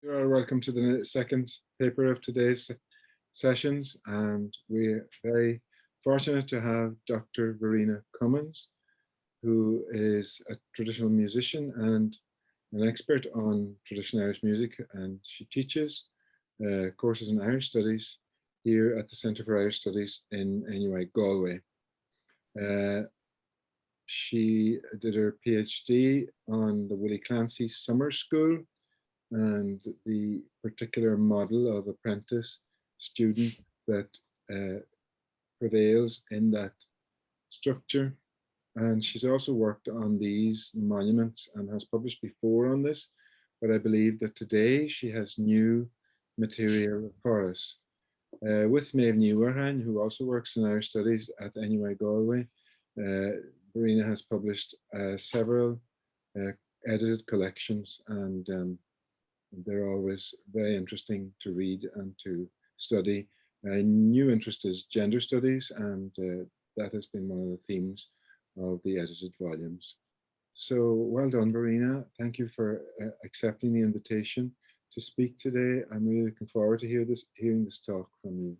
You are welcome to the second paper of today's sessions, and we're very fortunate to have Dr. Verena Commins, who is a traditional musician and an expert on traditional Irish music, and she teaches courses in Irish Studies here at the Centre for Irish Studies in NUI Galway. She did her PhD on the Willie Clancy Summer School and the particular model of apprentice student that prevails in that structure. And she's also worked on these monuments and has published before on this, but I believe that today she has new material for us. With Maeve Newwarhan, who also works in Irish Studies at NUI Galway, Verena has published several edited collections, and they're always very interesting to read and to study. A new interest is gender studies, and that has been one of the themes of the edited volumes. So well done, Verena. Thank you for accepting the invitation to speak today. I'm really looking forward to hearing this talk from you.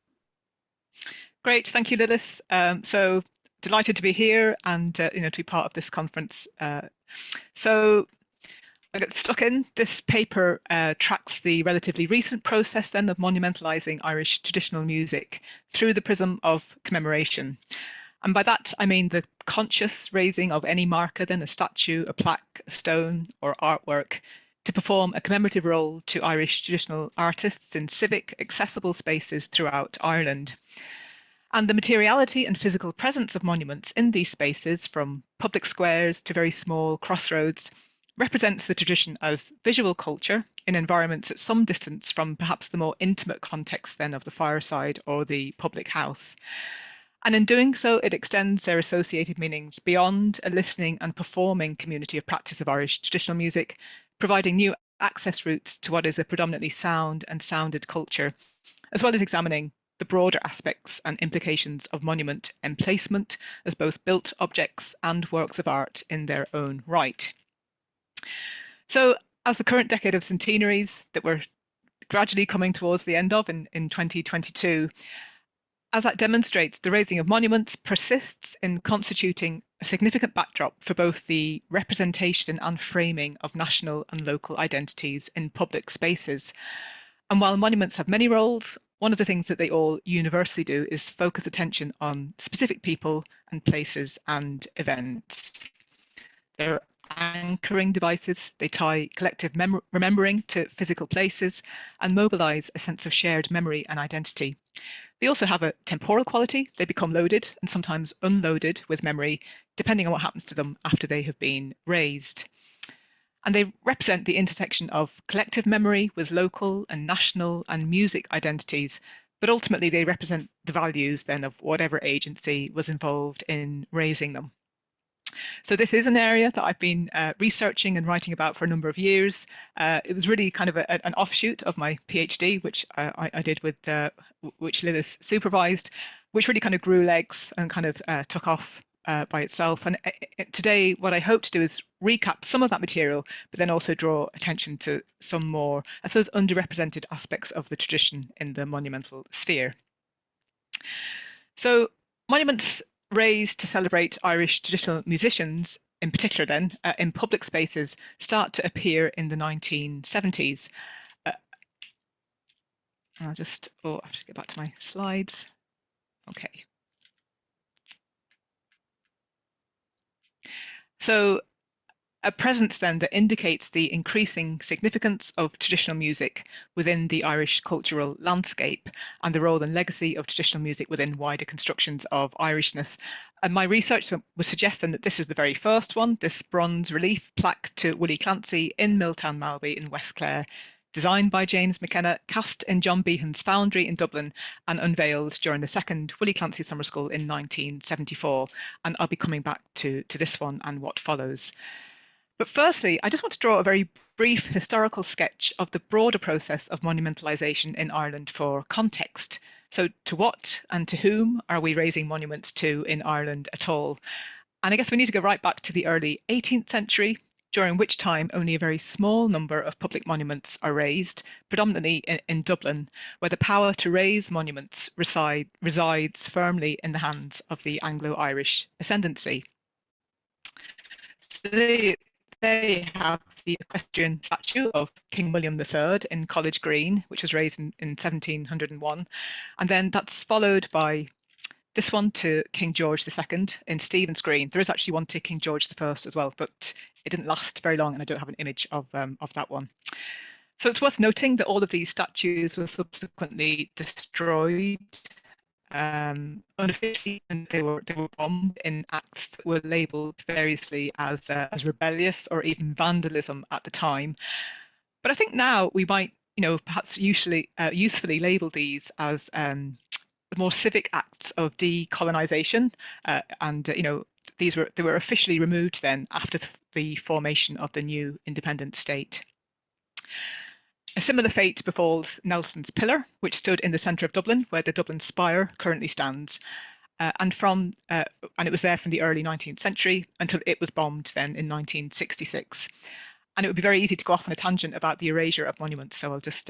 Great, thank you, Lilith. So delighted to be here and to be part of this conference. So I got stuck in. This paper tracks the relatively recent process then of monumentalising Irish traditional music through the prism of commemoration. And by that, I mean the conscious raising of any marker, then a statue, a plaque, a stone, or artwork, to perform a commemorative role to Irish traditional artists in civic, accessible spaces throughout Ireland. And the materiality and physical presence of monuments in these spaces, from public squares to very small crossroads, represents the tradition as visual culture in environments at some distance from perhaps the more intimate context then of the fireside or the public house. And in doing so, it extends their associated meanings beyond a listening and performing community of practice of Irish traditional music, providing new access routes to what is a predominantly sound and sounded culture, as well as examining the broader aspects and implications of monument emplacement as both built objects and works of art in their own right. So, as the current decade of centenaries that we're gradually coming towards the end of in 2022, as that demonstrates, the raising of monuments persists in constituting a significant backdrop for both the representation and framing of national and local identities in public spaces. And while monuments have many roles, one of the things that they all universally do is focus attention on specific people and places and events. They're anchoring devices, they tie collective remembering to physical places and mobilise a sense of shared memory and identity. They also have a temporal quality. They become loaded and sometimes unloaded with memory, depending on what happens to them after they have been raised. And they represent the intersection of collective memory with local and national and music identities, but ultimately they represent the values then of whatever agency was involved in raising them. So this is an area that I've been researching and writing about for a number of years. It was really kind of an offshoot of my PhD, which I did with which Lilith supervised, which really kind of grew legs and kind of took off by itself. And today, what I hope to do is recap some of that material, but then also draw attention to some more, I suppose, underrepresented aspects of the tradition in the monumental sphere. So monuments raised to celebrate Irish traditional musicians, in particular then, in public spaces, start to appear in the 1970s. I have to get back to my slides. Okay. So a presence then that indicates the increasing significance of traditional music within the Irish cultural landscape and the role and legacy of traditional music within wider constructions of Irishness. And my research was suggesting that this is the very first one, this bronze relief plaque to Willie Clancy in Milltown Malbay in West Clare, designed by James McKenna, cast in John Behan's foundry in Dublin and unveiled during the second Willie Clancy Summer School in 1974. And I'll be coming back to this one and what follows. But firstly, I just want to draw a very brief historical sketch of the broader process of monumentalisation in Ireland for context. So to what and to whom are we raising monuments to in Ireland at all? And I guess we need to go right back to the early 18th century, during which time only a very small number of public monuments are raised, predominantly in Dublin, where the power to raise monuments resides firmly in the hands of the Anglo-Irish ascendancy. So there you have the equestrian statue of King William III in College Green, which was raised in 1701. And then that's followed by this one to King George II in Stephen's Green. There is actually one to King George I as well, but it didn't last very long and I don't have an image of that one. So it's worth noting that all of these statues were subsequently destroyed unofficially, and they were bombed in acts that were labelled variously as rebellious or even vandalism at the time. But I think now we might, perhaps usefully label these as more civic acts of decolonisation, and they were officially removed then after the formation of the new independent state. A similar fate befalls Nelson's Pillar, which stood in the centre of Dublin, where the Dublin Spire currently stands, and it was there from the early 19th century until it was bombed then in 1966. And it would be very easy to go off on a tangent about the erasure of monuments, so I'll just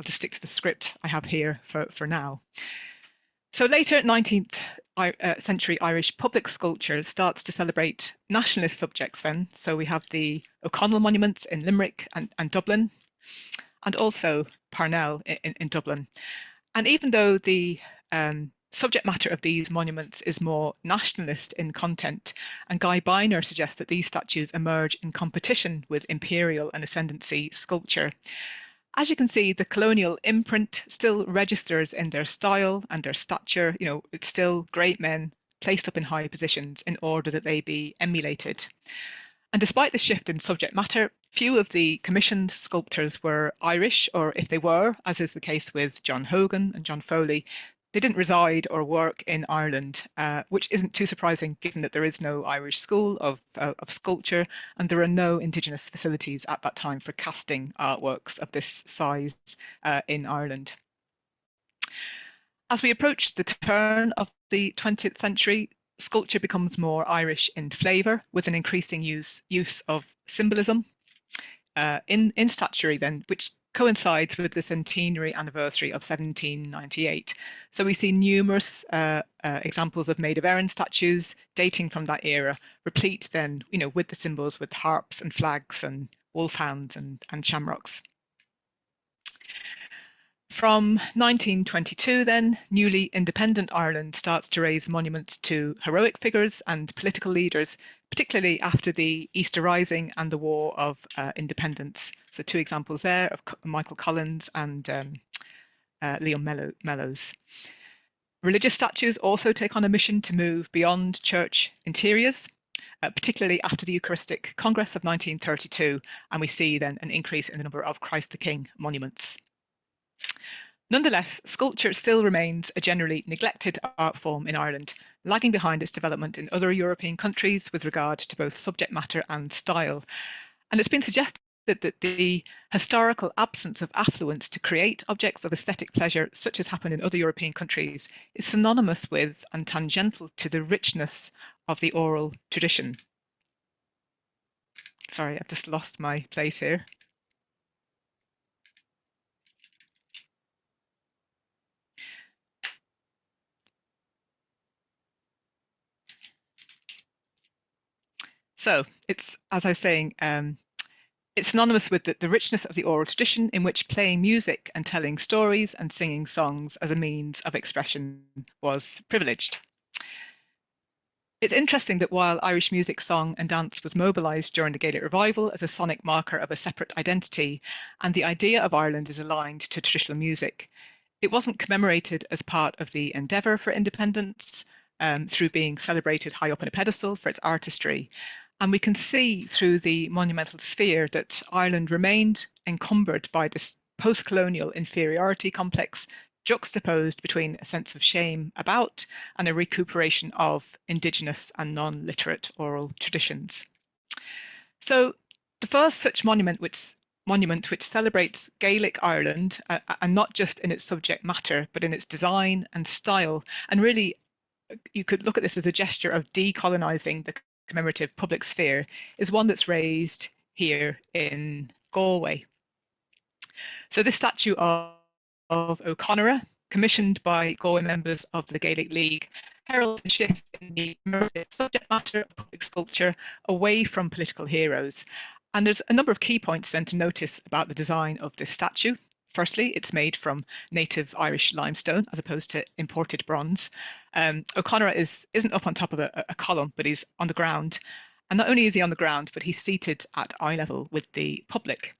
stick to the script I have here for now. So later 19th century Irish public sculpture starts to celebrate nationalist subjects then. So we have the O'Connell monuments in Limerick and Dublin, and also Parnell in Dublin. And even though the subject matter of these monuments is more nationalist in content, and Guy Biner suggests that these statues emerge in competition with imperial and ascendancy sculpture. As you can see, the colonial imprint still registers in their style and their stature. It's still great men placed up in high positions in order that they be emulated. And despite the shift in subject matter, few of the commissioned sculptors were Irish, or if they were, as is the case with John Hogan and John Foley, they didn't reside or work in Ireland, which isn't too surprising given that there is no Irish school of sculpture and there are no Indigenous facilities at that time for casting artworks of this size in Ireland. As we approach the turn of the 20th century, sculpture becomes more Irish in flavour, with an increasing use of symbolism in statuary then, which coincides with the centenary anniversary of 1798. So we see numerous examples of Maid of Erin statues dating from that era, replete then, with the symbols with harps and flags and wolfhounds and shamrocks. From 1922 then, newly independent Ireland starts to raise monuments to heroic figures and political leaders, particularly after the Easter Rising and the War of Independence. So two examples there of Michael Collins and Leon Mellows. Religious statues also take on a mission to move beyond church interiors, particularly after the Eucharistic Congress of 1932, and we see then an increase in the number of Christ the King monuments. Nonetheless, sculpture still remains a generally neglected art form in Ireland, lagging behind its development in other European countries with regard to both subject matter and style. And it's been suggested that the historical absence of affluence to create objects of aesthetic pleasure, such as happened in other European countries, is synonymous with and tangential to the richness of the oral tradition. Sorry, I've just lost my place here. So it's, as I was saying, it's synonymous with the richness of the oral tradition in which playing music and telling stories and singing songs as a means of expression was privileged. It's interesting that while Irish music, song and dance was mobilised during the Gaelic revival as a sonic marker of a separate identity, and the idea of Ireland is aligned to traditional music, it wasn't commemorated as part of the endeavour for independence through being celebrated high up on a pedestal for its artistry. And we can see through the monumental sphere that Ireland remained encumbered by this post-colonial inferiority complex, juxtaposed between a sense of shame about and a recuperation of Indigenous and non-literate oral traditions. So the first such monument which celebrates Gaelic Ireland, and not just in its subject matter, but in its design and style, and really you could look at this as a gesture of decolonising the commemorative public sphere, is one that's raised here in Galway. So this statue of O'Connor, commissioned by Galway members of the Gaelic League, heralds a shift in the subject matter of public sculpture away from political heroes. And there's a number of key points then to notice about the design of this statue. Firstly, it's made from native Irish limestone as opposed to imported bronze. O'Connor isn't up on top of a column, but he's on the ground. And not only is he on the ground, but he's seated at eye level with the public.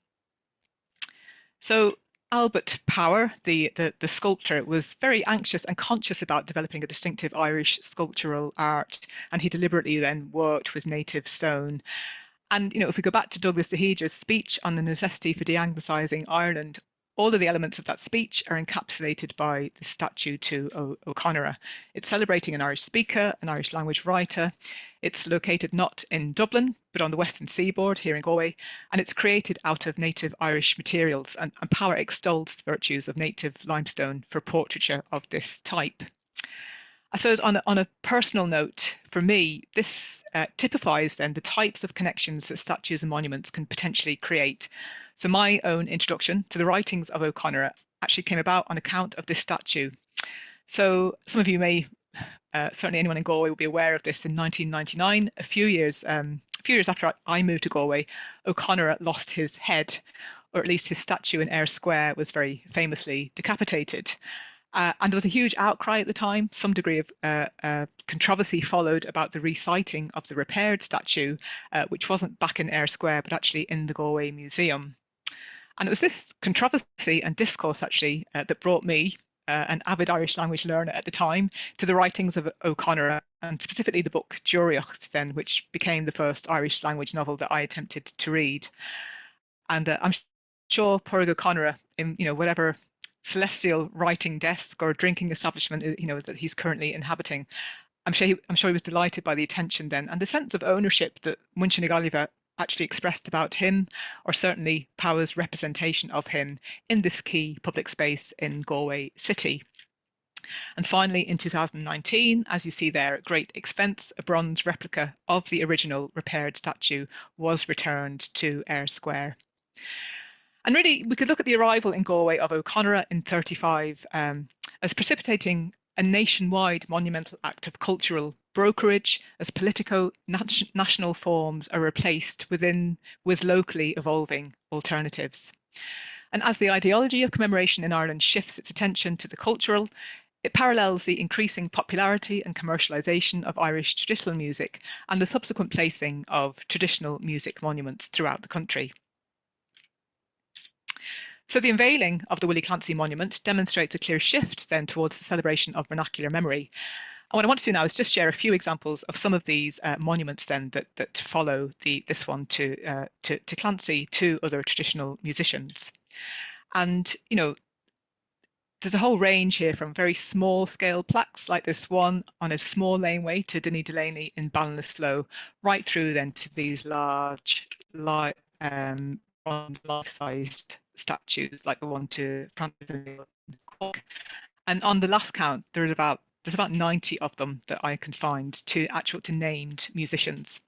So Albert Power, the sculptor, was very anxious and conscious about developing a distinctive Irish sculptural art, and he deliberately then worked with native stone. And if we go back to Douglas DeHege's speech on the necessity for de-anglicising Ireland, all of the elements of that speech are encapsulated by the statue to O'Connor. It's celebrating an Irish speaker, an Irish language writer. It's located not in Dublin, but on the western seaboard here in Galway, and it's created out of native Irish materials, and Power extols the virtues of native limestone for portraiture of this type. I suppose on a personal note, for me, this typifies then the types of connections that statues and monuments can potentially create. So my own introduction to the writings of O'Connor actually came about on account of this statue. So some of you may, certainly anyone in Galway will be aware of this. In 1999, a few years after I moved to Galway, O'Connor lost his head, or at least his statue in Eyre Square was very famously decapitated. And there was a huge outcry at the time. Some degree of controversy followed about the resiting of the repaired statue, which wasn't back in Eyre Square, but actually in the Galway Museum. And it was this controversy and discourse actually that brought me, an avid Irish language learner at the time, to the writings of O'Connor, and specifically the book Dúireacht then, which became the first Irish language novel that I attempted to read. And I'm sure Pádraig O'Connor, in whatever celestial writing desk or drinking establishment that he's currently inhabiting, I'm sure he was delighted by the attention then and the sense of ownership that Muintir na Gaillimhe actually expressed about him, or certainly Power's representation of him in this key public space in Galway city. And finally, in 2019, as you see there at great expense, a bronze replica of the original repaired statue was returned to Eyre Square. And really, we could look at the arrival in Galway of O'Connor in 35 as precipitating a nationwide monumental act of cultural brokerage as politico-national forms are replaced with locally evolving alternatives. And as the ideology of commemoration in Ireland shifts its attention to the cultural, it parallels the increasing popularity and commercialisation of Irish traditional music and the subsequent placing of traditional music monuments throughout the country. So the unveiling of the Willie Clancy Monument demonstrates a clear shift then towards the celebration of vernacular memory. And what I want to do now is just share a few examples of some of these monuments then that follow this one to Clancy, to other traditional musicians. And there's a whole range here from very small scale plaques like this one on a small laneway to Denny Delaney in Ballinasloe, right through then to these large life-sized statues like the one to Francis O'Neill in Cork. And on the last count, there's about 90 of them that I can find to named musicians.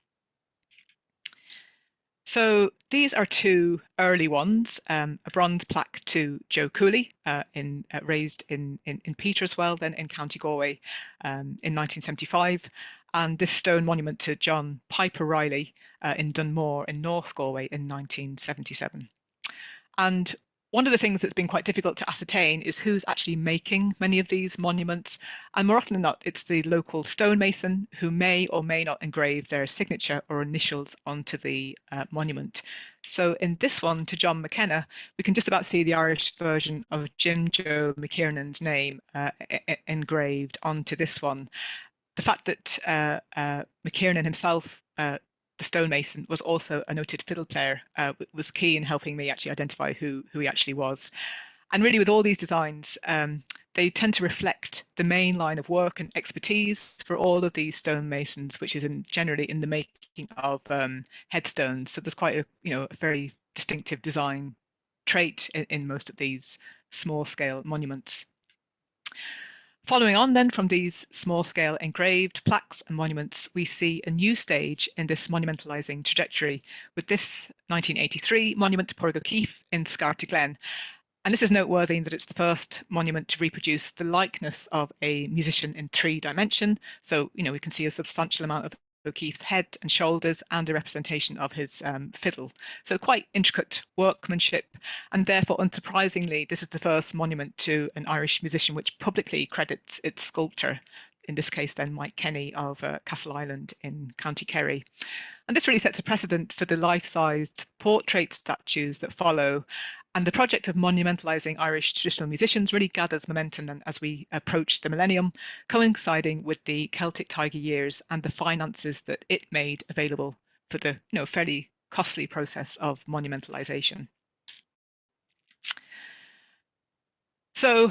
So these are two early ones, a bronze plaque to Joe Cooley, raised in Peterswell, then in County Galway in 1975, and this stone monument to John Piper Riley in Dunmore in North Galway in 1977. And one of the things that's been quite difficult to ascertain is who's actually making many of these monuments. And more often than not, it's the local stonemason who may or may not engrave their signature or initials onto the monument. So in this one to John McKenna, we can just about see the Irish version of Jim Joe McKiernan's name engraved onto this one. The fact that McKiernan himself, the stonemason, was also a noted fiddle player was key in helping me actually identify who he actually was. And really with all these designs, they tend to reflect the main line of work and expertise for all of these stonemasons, which is generally in the making of headstones. So there's quite a very distinctive design trait in most of these small scale monuments. Following on then from these small-scale engraved plaques and monuments, we see a new stage in this monumentalising trajectory with this 1983 monument to Pádraig O'Keeffe in Scarty Glen. And this is noteworthy in that it's the first monument to reproduce the likeness of a musician in 3 dimension. So, we can see a substantial amount of O'Keeffe's head and shoulders and a representation of his fiddle. So quite intricate workmanship. And therefore, unsurprisingly, this is the first monument to an Irish musician which publicly credits its sculptor, in this case then Mike Kenny of Castle Island in County Kerry. And this really sets a precedent for the life-sized portrait statues that follow. And the project of monumentalising Irish traditional musicians really gathers momentum then as we approach the millennium, coinciding with the Celtic Tiger years and the finances that it made available for the fairly costly process of monumentalisation. So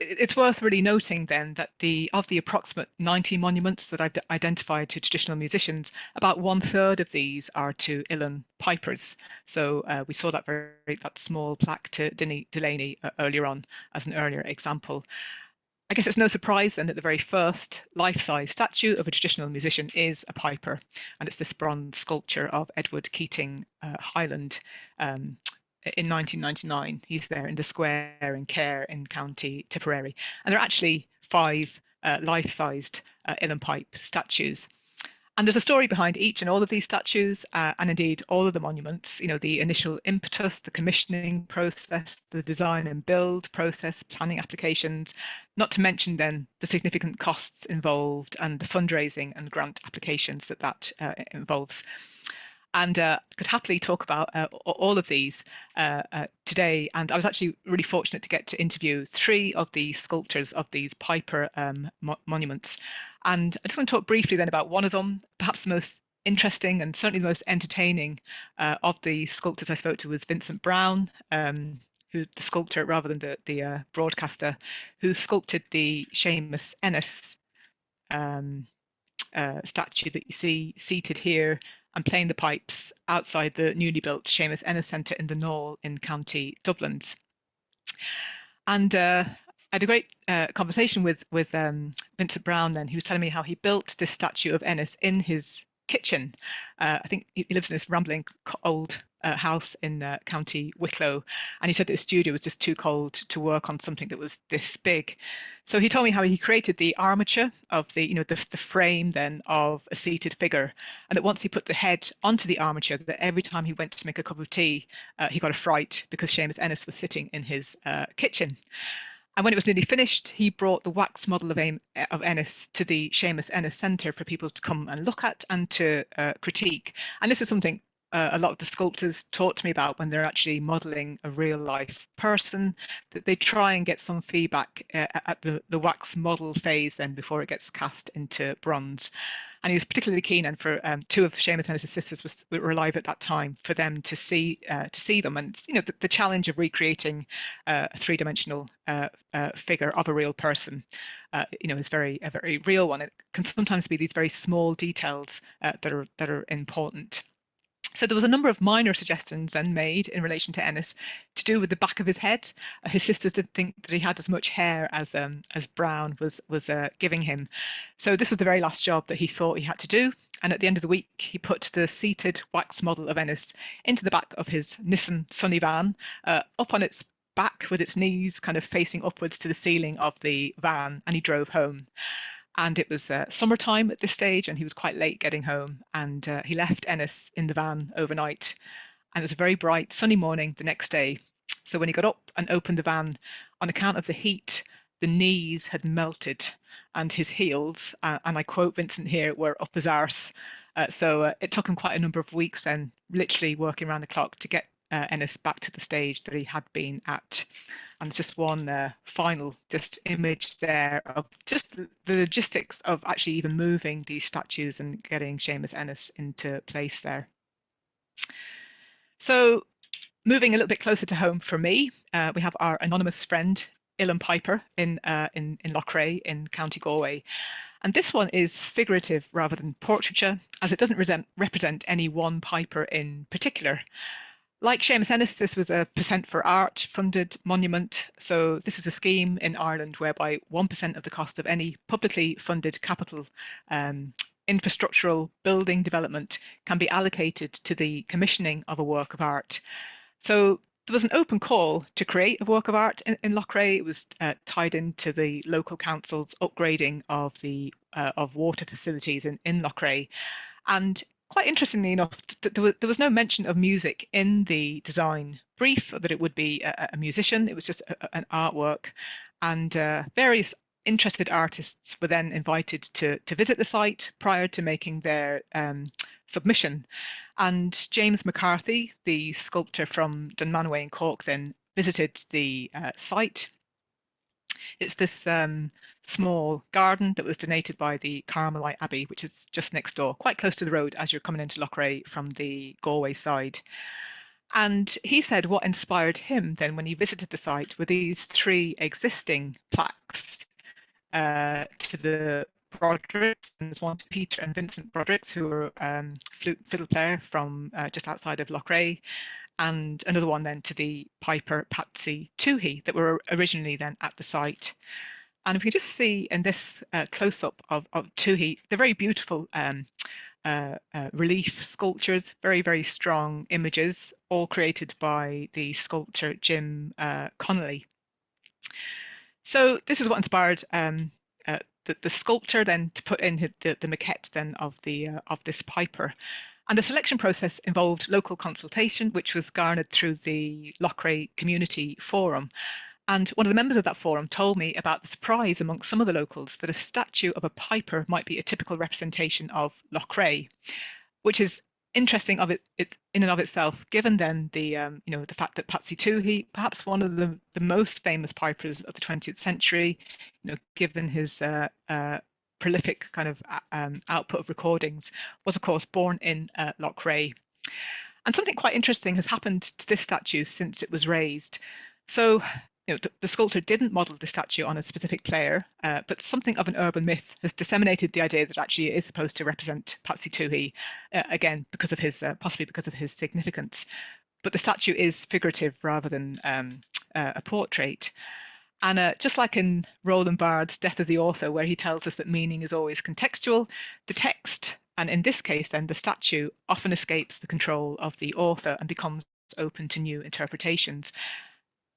it's worth really noting then that of the approximate 90 monuments that I've identified to traditional musicians, about 1/3 of these are to uilleann pipers. So we saw that small plaque to Delaney earlier on as an earlier example. I guess it's no surprise then that the very first life-size statue of a traditional musician is a piper, and it's this bronze sculpture of Edward Keating Highland in 1999. He's there in the square in Care in County Tipperary. And there are actually 5 life-sized uilleann pipe statues. And there's a story behind each and all of these statues, and indeed all of the monuments, the initial impetus, the commissioning process, the design and build process, planning applications, not to mention then the significant costs involved and the fundraising and grant applications that involves. And could happily talk about all of these today. And I was actually really fortunate to get to interview 3 of the sculptors of these Piper monuments. And I just want to talk briefly then about one of them, perhaps the most interesting and certainly the most entertaining of the sculptors I spoke to was Vincent Brown, who the sculptor rather than the broadcaster, who sculpted the Seamus Ennis statue that you see seated here and playing the pipes outside the newly built Seamus Ennis Centre in the Knoll in County Dublin. And I had a great conversation with Vincent Brown then. He was telling me how he built this statue of Ennis in his kitchen. I think he lives in this rambling old house in County Wicklow, and he said that his studio was just too cold to work on something that was this big. So he told me how he created the armature of the frame then of a seated figure, and that once he put the head onto the armature, that every time he went to make a cup of tea, he got a fright because Seamus Ennis was sitting in his kitchen. And when it was nearly finished, he brought the wax model of Ennis to the Seamus Ennis Centre for people to come and look at and to critique. And this is something a lot of the sculptors talk to me about when they're actually modelling a real life person, that they try and get some feedback at the wax model phase then before it gets cast into bronze. And he was particularly keen, and for 2 of Seamus Ennis's sisters were alive at that time, for them to see them. And the challenge of recreating a 3-dimensional figure of a real person, is a very real one. It can sometimes be these very small details that are important. So there was a number of minor suggestions then made in relation to Ennis to do with the back of his head. His sisters didn't think that he had as much hair as Brown was giving him. So this was the very last job that he thought he had to do. And at the end of the week, he put the seated wax model of Ennis into the back of his Nissan Sunny van, up on its back with its knees kind of facing upwards to the ceiling of the van, and he drove home. And it was summertime at this stage, and he was quite late getting home. And he left Ennis in the van overnight. And it was a very bright, sunny morning the next day. So when he got up and opened the van, on account of the heat, the knees had melted, and his heels, and I quote Vincent here, were up his arse. So it took him quite a number of weeks then, literally working around the clock to get Ennis back to the stage that he had been at. And it's just one final image there of just the logistics of actually even moving these statues and getting Seamus Ennis into place there. So moving a little bit closer to home for me, we have our anonymous friend uilleann Piper in Loughrea in County Galway. And this one is figurative rather than portraiture, as it doesn't represent any one piper in particular. Like Seamus Ennis, this was a percent for art funded monument. So this is a scheme in Ireland whereby 1% of the cost of any publicly funded capital infrastructural building development can be allocated to the commissioning of a work of art. So there was an open call to create a work of art in Loughrea. It was tied into the local council's upgrading of the of water facilities in Loughrea. And quite interestingly enough, there was no mention of music in the design brief, or that it would be a musician. It was just an artwork. And various interested artists were then invited to visit the site prior to making their submission. And James McCarthy, the sculptor from Dunmanway in Cork, then visited the site. It's this small garden that was donated by the Carmelite Abbey, which is just next door, quite close to the road as you're coming into Loughrea from the Galway side. And he said what inspired him then when he visited the site were these three existing plaques to the Brodericks, and there's one to Peter and Vincent Brodericks, who were flute fiddle player from just outside of Loughrea, and another one then to the piper Patsy Toohey that were originally then at the site. And if you just see in this close-up of Toohey, they're very beautiful relief sculptures, very, very strong images, all created by the sculptor Jim Connell. So this is what inspired the sculptor then to put in the maquette then of this piper. And the selection process involved local consultation, which was garnered through the Loughrea Community Forum. And one of the members of that forum told me about the surprise amongst some of the locals that a statue of a piper might be a typical representation of Loughrea, which is interesting of it in and of itself, given then the the fact that Patsy Toohey, perhaps one of the most famous pipers of the 20th century, given his prolific kind of output of recordings, was of course born in Loughrea. And something quite interesting has happened to this statue since it was raised. So the sculptor didn't model the statue on a specific player, but something of an urban myth has disseminated the idea that actually it is supposed to represent Patsy Toohey, again, because of his, possibly because of his significance. But the statue is figurative rather than a portrait. And just like in Roland Barthes' Death of the Author, where he tells us that meaning is always contextual, the text, and in this case then the statue, often escapes the control of the author and becomes open to new interpretations.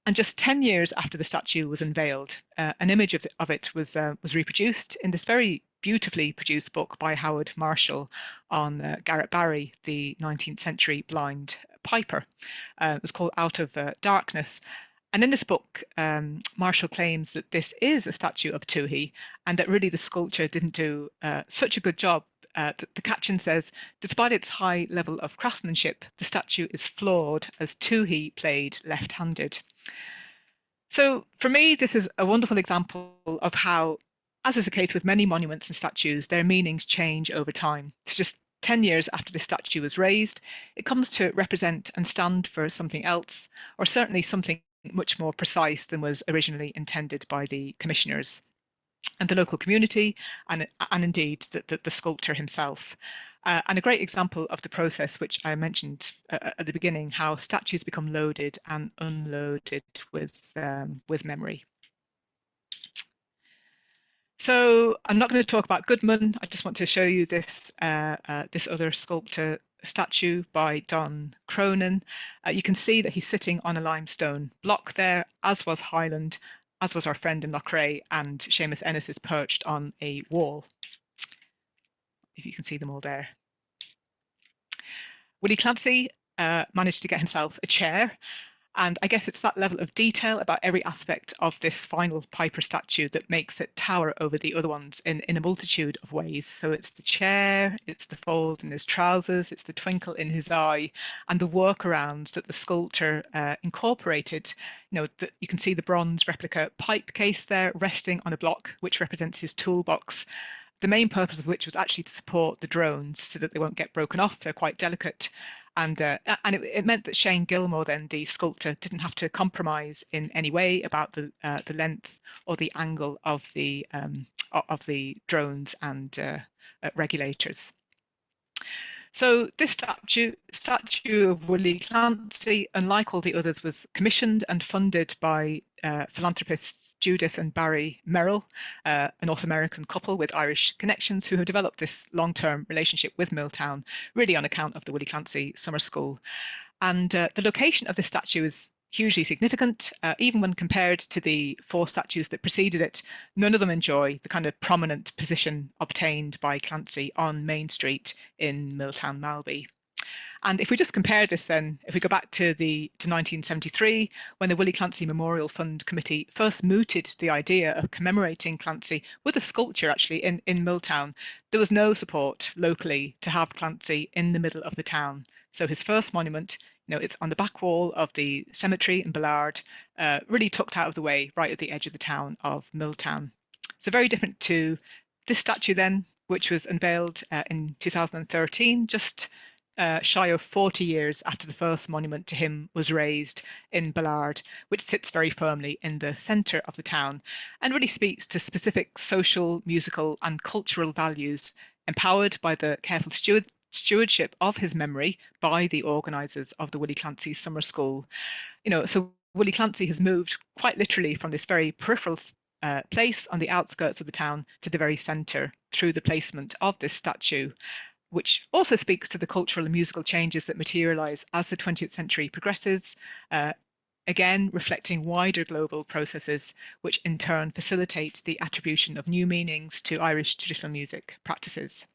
And just 10 years after the statue was unveiled, an image of it was reproduced in this very beautifully produced book by Howard Marshall on Garrett Barry, the 19th century blind piper. It was called Out of Darkness. And in this book, Marshall claims that this is a statue of Toohey, and that really the sculpture didn't do such a good job. The caption says, despite its high level of craftsmanship, the statue is flawed as Toohey played left-handed. So for me, this is a wonderful example of how, as is the case with many monuments and statues, their meanings change over time. It's just 10 years after the statue was raised, it comes to represent and stand for something else, or certainly something much more precise than was originally intended by the commissioners and the local community, and indeed the sculptor himself. And a great example of the process, which I mentioned at the beginning, how statues become loaded and unloaded with memory. So I'm not going to talk about Goodman. I just want to show you this this other sculptor statue by Don Cronin. You can see that he's sitting on a limestone block there, as was Highland, as was our friend in Loughrea, and Seamus Ennis is perched on a wall, if you can see them all there. Willie Clancy managed to get himself a chair, and I guess it's that level of detail about every aspect of this final Piper statue that makes it tower over the other ones in a multitude of ways. So it's the chair, it's the fold in his trousers, it's the twinkle in his eye, and the workarounds that the sculptor incorporated. You can see the bronze replica pipe case there resting on a block, which represents his toolbox. The main purpose of which was actually to support the drones so that they won't get broken off. They're quite delicate. And it meant that Shane Gilmore, then the sculptor, didn't have to compromise in any way about the length or the angle of the drones and regulators. So this statue of Willie Clancy, unlike all the others, was commissioned and funded by philanthropists Judith and Barry Merrill, a North American couple with Irish connections who have developed this long-term relationship with Milltown, really on account of the Willie Clancy Summer School. And the location of the statue is hugely significant, even when compared to the four statues that preceded it. None of them enjoy the kind of prominent position obtained by Clancy on Main Street in Milltown Malbay. And if we just compare this then, if we go back to 1973, when the Willie Clancy Memorial Fund Committee first mooted the idea of commemorating Clancy with a sculpture actually in Milltown, there was no support locally to have Clancy in the middle of the town. So his first monument, it's on the back wall of the cemetery in Ballard, really tucked out of the way, right at the edge of the town of Milltown. So very different to this statue then, which was unveiled in 2013, just shy of 40 years after the first monument to him was raised in Ballard, which sits very firmly in the centre of the town and really speaks to specific social, musical, and cultural values empowered by the careful stewardship of his memory by the organisers of the Willie Clancy Summer School. So Willie Clancy has moved quite literally from this very peripheral place on the outskirts of the town to the very centre through the placement of this statue, which also speaks to the cultural and musical changes that materialise as the 20th century progresses, again reflecting wider global processes, which in turn facilitate the attribution of new meanings to Irish traditional music practices.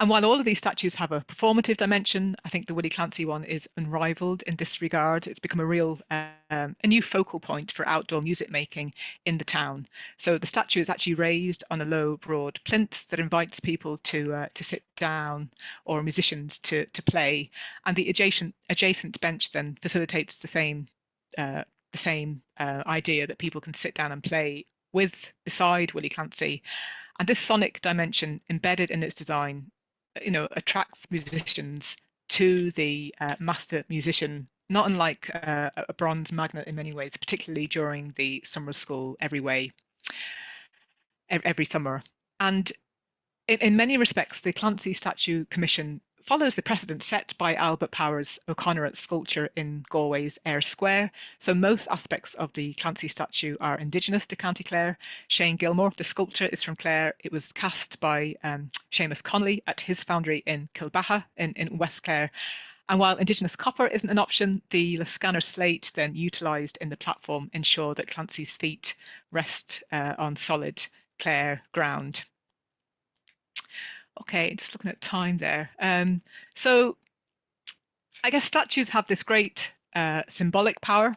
And while all of these statues have a performative dimension, I think the Willie Clancy one is unrivaled in this regard. It's become a new focal point for outdoor music making in the town. So the statue is actually raised on a low, broad plinth that invites people to sit down or musicians to play, and the adjacent bench then facilitates the same idea that people can sit down and play beside Willie Clancy. And this sonic dimension embedded in its design attracts musicians to the master musician, not unlike a bronze magnet in many ways, particularly during the summer school every summer. And in many respects, the Clancy Statue Commission follows the precedent set by Albert Power's O'Connor sculpture in Galway's Eyre Square. So most aspects of the Clancy statue are indigenous to County Clare. Shane Gilmore, the sculptor, is from Clare. It was cast by Seamus Connolly at his foundry in Kilbaha in West Clare. And while indigenous copper isn't an option, the Lascannor slate then utilised in the platform ensure that Clancy's feet rest on solid Clare ground. Okay, just looking at time there. So I guess statues have this great symbolic power.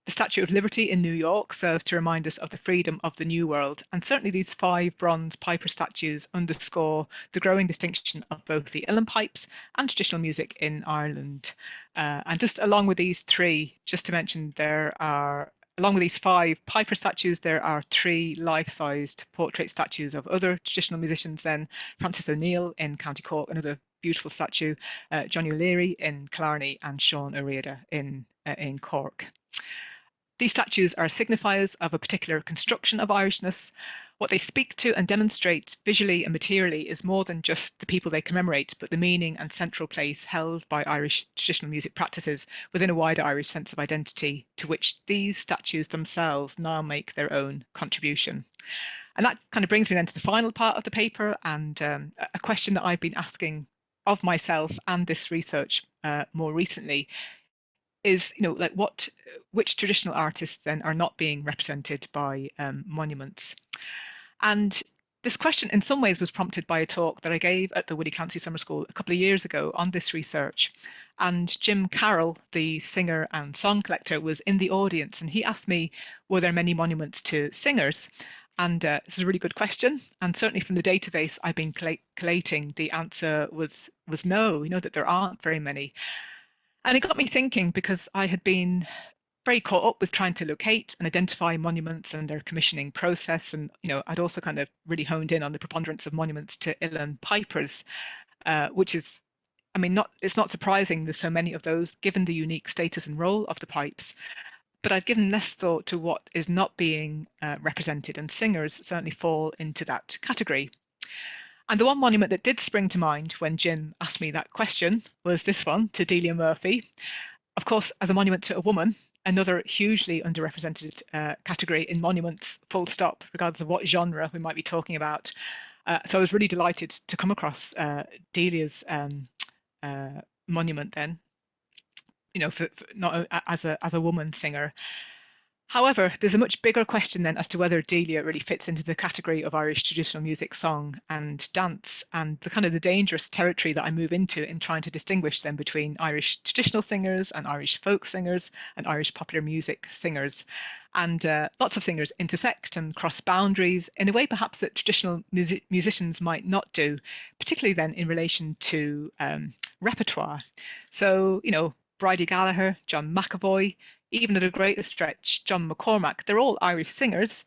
The Statue of Liberty in New York serves to remind us of the freedom of the New World. And certainly these 5 bronze piper statues underscore the growing distinction of both the uilleann pipes and traditional music in Ireland. And just along with these 3, just to mention, along with these 5 piper statues, there are 3 life-sized portrait statues of other traditional musicians then. Francis O'Neill in County Cork, another beautiful statue, Johnny O'Leary in Killarney, and Sean O'Riordan in Cork. These statues are signifiers of a particular construction of Irishness. What they speak to and demonstrate visually and materially is more than just the people they commemorate, but the meaning and central place held by Irish traditional music practices within a wider Irish sense of identity, to which these statues themselves now make their own contribution. And that kind of brings me then to the final part of the paper, and a question that I've been asking of myself and this research more recently is, which traditional artists then are not being represented by monuments? And this question in some ways was prompted by a talk that I gave at the Willie Clancy Summer School a couple of years ago on this research. And Jim Carroll, the singer and song collector, was in the audience, and he asked me, were there many monuments to singers? And this is a really good question. And certainly from the database I've been collating, the answer was no, that there aren't very many. And it got me thinking, because I had been very caught up with trying to locate and identify monuments and their commissioning process. And, I'd also kind of really honed in on the preponderance of monuments to uilleann pipers, which is, it's not surprising there's so many of those given the unique status and role of the pipes. But I've given less thought to what is not being represented, and singers certainly fall into that category. And the one monument that did spring to mind when Jim asked me that question was this one, to Delia Murphy. Of course, as a monument to a woman, another hugely underrepresented category in monuments, full stop, regardless of what genre we might be talking about. So I was really delighted to come across Delia's monument then, for not as a woman singer. However, there's a much bigger question then as to whether Delia really fits into the category of Irish traditional music, song, and dance, and the kind of the dangerous territory that I move into in trying to distinguish them between Irish traditional singers and Irish folk singers and Irish popular music singers. And lots of singers intersect and cross boundaries in a way perhaps that traditional musicians might not do, particularly then in relation to repertoire. So, Bridie Gallagher, John McAvoy, even at a greater stretch, John McCormack, they're all Irish singers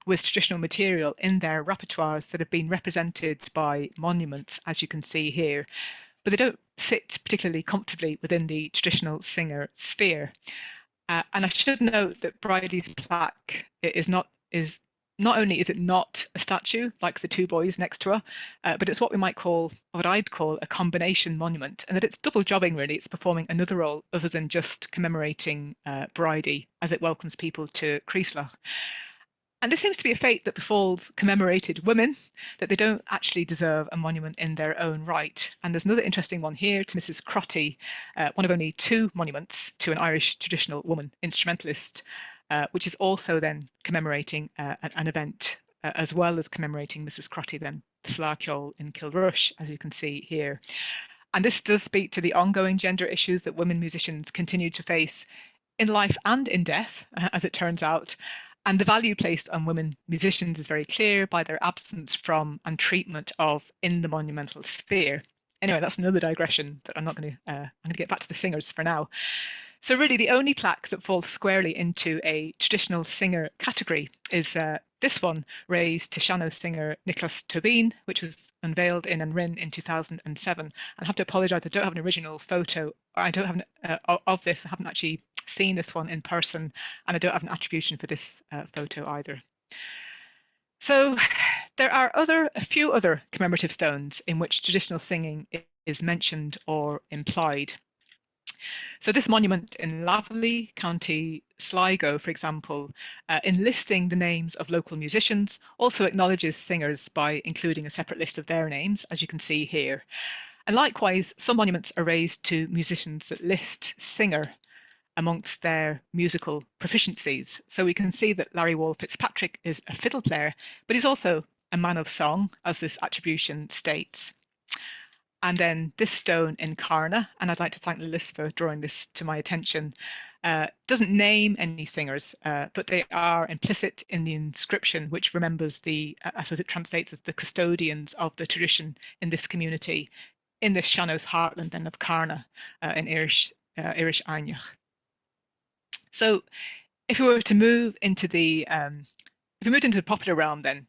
with traditional material in their repertoires that have been represented by monuments, as you can see here. But they don't sit particularly comfortably within the traditional singer sphere. And I should note that Bridie's plaque is not only is it not a statue like the two boys next to her, but it's what I'd call a combination monument, and that it's double jobbing really. It's performing another role other than just commemorating Bridie as it welcomes people to Creaslach. And this seems to be a fate that befalls commemorated women, that they don't actually deserve a monument in their own right. And there's another interesting one here to Mrs. Crotty, one of only two monuments to an Irish traditional woman instrumentalist, which is also then commemorating an event, as well as commemorating Mrs. Crotty, then the Fleadh in Kilrush, as you can see here. And this does speak to the ongoing gender issues that women musicians continue to face in life and in death, as it turns out. And the value placed on women musicians is very clear by their absence from and treatment of in the monumental sphere. Anyway, that's another digression that I'm going to get back to the singers for now. So really the only plaque that falls squarely into a traditional singer category is this one, raised to Sean-Nós singer Nicholas Tobin, which was unveiled in Anrin in 2007. I have to apologise, I don't have an original photo, or I don't have of this. I haven't actually seen this one in person, and I don't have an attribution for this photo either. So there are a few other commemorative stones in which traditional singing is mentioned or implied. So this monument in Laverley, County Sligo, for example, in listing the names of local musicians, also acknowledges singers by including a separate list of their names, as you can see here. And likewise, some monuments are raised to musicians that list singer amongst their musical proficiencies. So we can see that Larry Wall Fitzpatrick is a fiddle player, but he's also a man of song, as this attribution states. And then this stone in Carna, and I'd like to thank Lilith for drawing this to my attention, doesn't name any singers, but they are implicit in the inscription, which remembers I suppose it translates as the custodians of the tradition in this community, in this Sean-Nós heartland then of Carna in Irish Ainich. So if we were to move into the popular realm, then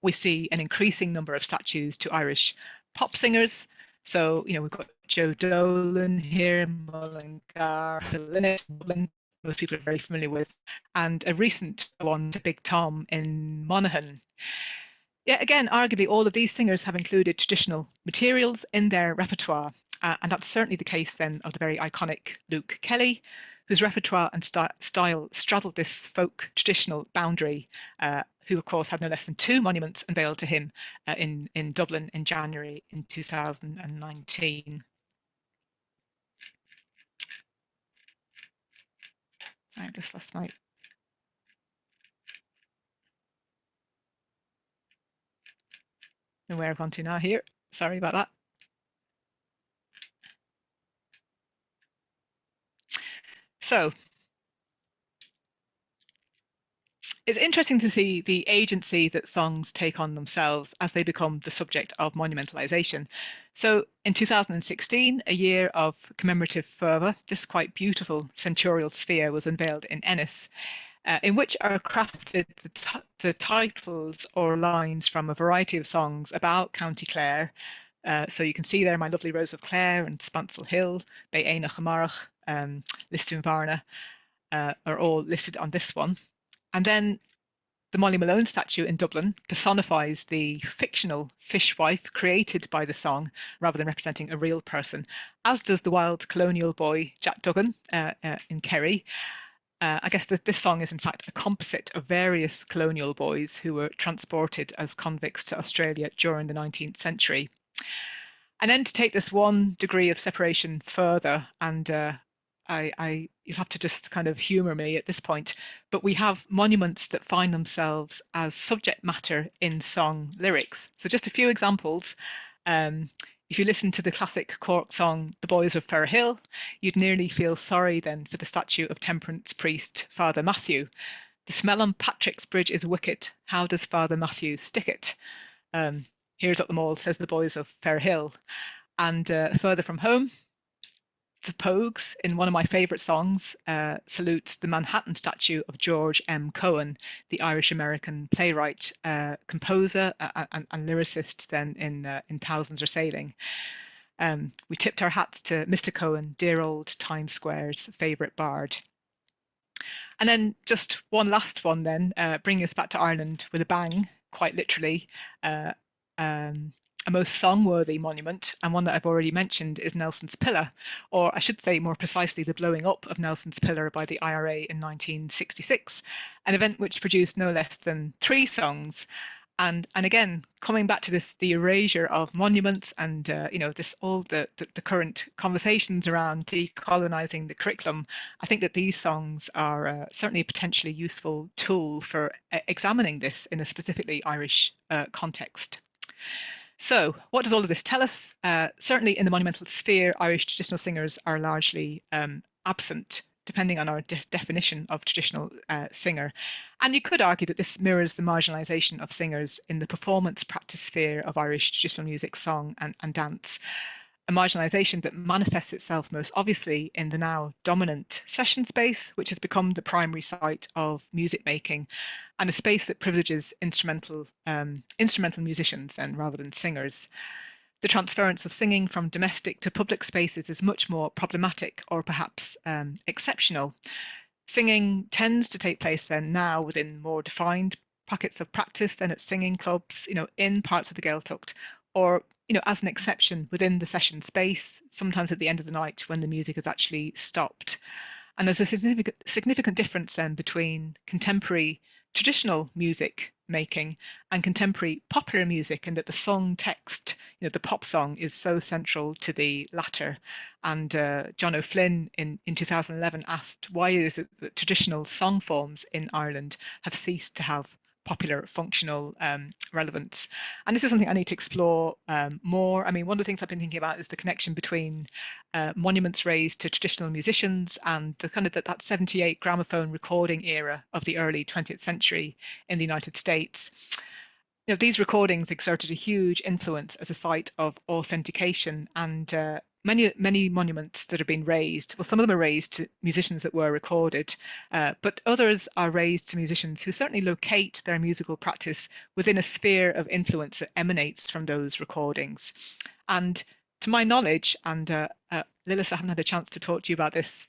we see an increasing number of statues to Irish pop singers. So we've got Joe Dolan here, Mullingar, Ennis, Dublin, most people are very familiar with, and a recent one to Big Tom in Monaghan. Yeah, again, arguably all of these singers have included traditional materials in their repertoire, and that's certainly the case then of the very iconic Luke Kelly, whose repertoire and style straddled this folk traditional boundary, who of course had no less than two monuments unveiled to him in Dublin in January in 2019. I just lost my... where I've gone to now here. Sorry about that. So it's interesting to see the agency that songs take on themselves as they become the subject of monumentalisation. So in 2016, a year of commemorative fervour, this quite beautiful centurial sphere was unveiled in Ennis, in which are crafted the titles or lines from a variety of songs about County Clare. So you can see there My Lovely Rose of Clare and Spansel Hill, Be Éanach Amarach, Listún Varna are all listed on this one. And then The Molly Malone statue in Dublin personifies the fictional fishwife created by the song rather than representing a real person, as does the wild colonial boy Jack Duggan in Kerry. I guess that this song is in fact a composite of various colonial boys who were transported as convicts to Australia during the 19th century. And then to take this one degree of separation further, and you'll have to just kind of humour me at this point, but we have monuments that find themselves as subject matter in song lyrics. So just a few examples. If you listen to the classic Cork song, The Boys of Firhill, you'd nearly feel sorry then for the statue of temperance priest Father Matthew. The smell on Patrick's Bridge is wicked. How does Father Matthew stick it? Here's what the mall says, The Boys of Firhill. And further from home, the Pogues, in one of my favourite songs, salutes the Manhattan statue of George M. Cohen, the Irish-American playwright, composer, and lyricist then in Thousands Are Sailing. We tipped our hats to Mr. Cohen, dear old Times Square's favourite bard. And then just one last one then, bringing us back to Ireland with a bang, quite literally. A most song-worthy monument, and one that I've already mentioned, is Nelson's Pillar, or I should say more precisely the blowing up of Nelson's Pillar by the IRA in 1966, an event which produced no less than 3 songs. And again, coming back to this, the erasure of monuments, and this all the current conversations around decolonizing the curriculum, I think that these songs are certainly a potentially useful tool for examining this in a specifically Irish context. So, what does all of this tell us? Certainly in the monumental sphere, Irish traditional singers are largely absent, depending on our definition of traditional singer. And you could argue that this mirrors the marginalisation of singers in the performance practice sphere of Irish traditional music, song and dance. A marginalisation that manifests itself most obviously in the now dominant session space, which has become the primary site of music making, and a space that privileges instrumental musicians and rather than singers. The transference of singing from domestic to public spaces is much more problematic, or perhaps exceptional. Singing tends to take place then now within more defined pockets of practice than at singing clubs, in parts of the Gaeltacht, or as an exception within the session space, sometimes at the end of the night when the music has actually stopped. And there's a significant difference then between contemporary traditional music making and contemporary popular music, and that the song text, the pop song, is so central to the latter. And John O'Flynn in 2011 asked, why is it that traditional song forms in Ireland have ceased to have popular functional relevance? And this is something I need to explore more. I mean, one of the things I've been thinking about is the connection between monuments raised to traditional musicians and the kind of that 78 gramophone recording era of the early 20th century in the United States. These recordings exerted a huge influence as a site of authentication, and many monuments that have been raised, well, some of them are raised to musicians that were recorded, but others are raised to musicians who certainly locate their musical practice within a sphere of influence that emanates from those recordings. And to my knowledge, and Lilith, I haven't had a chance to talk to you about this,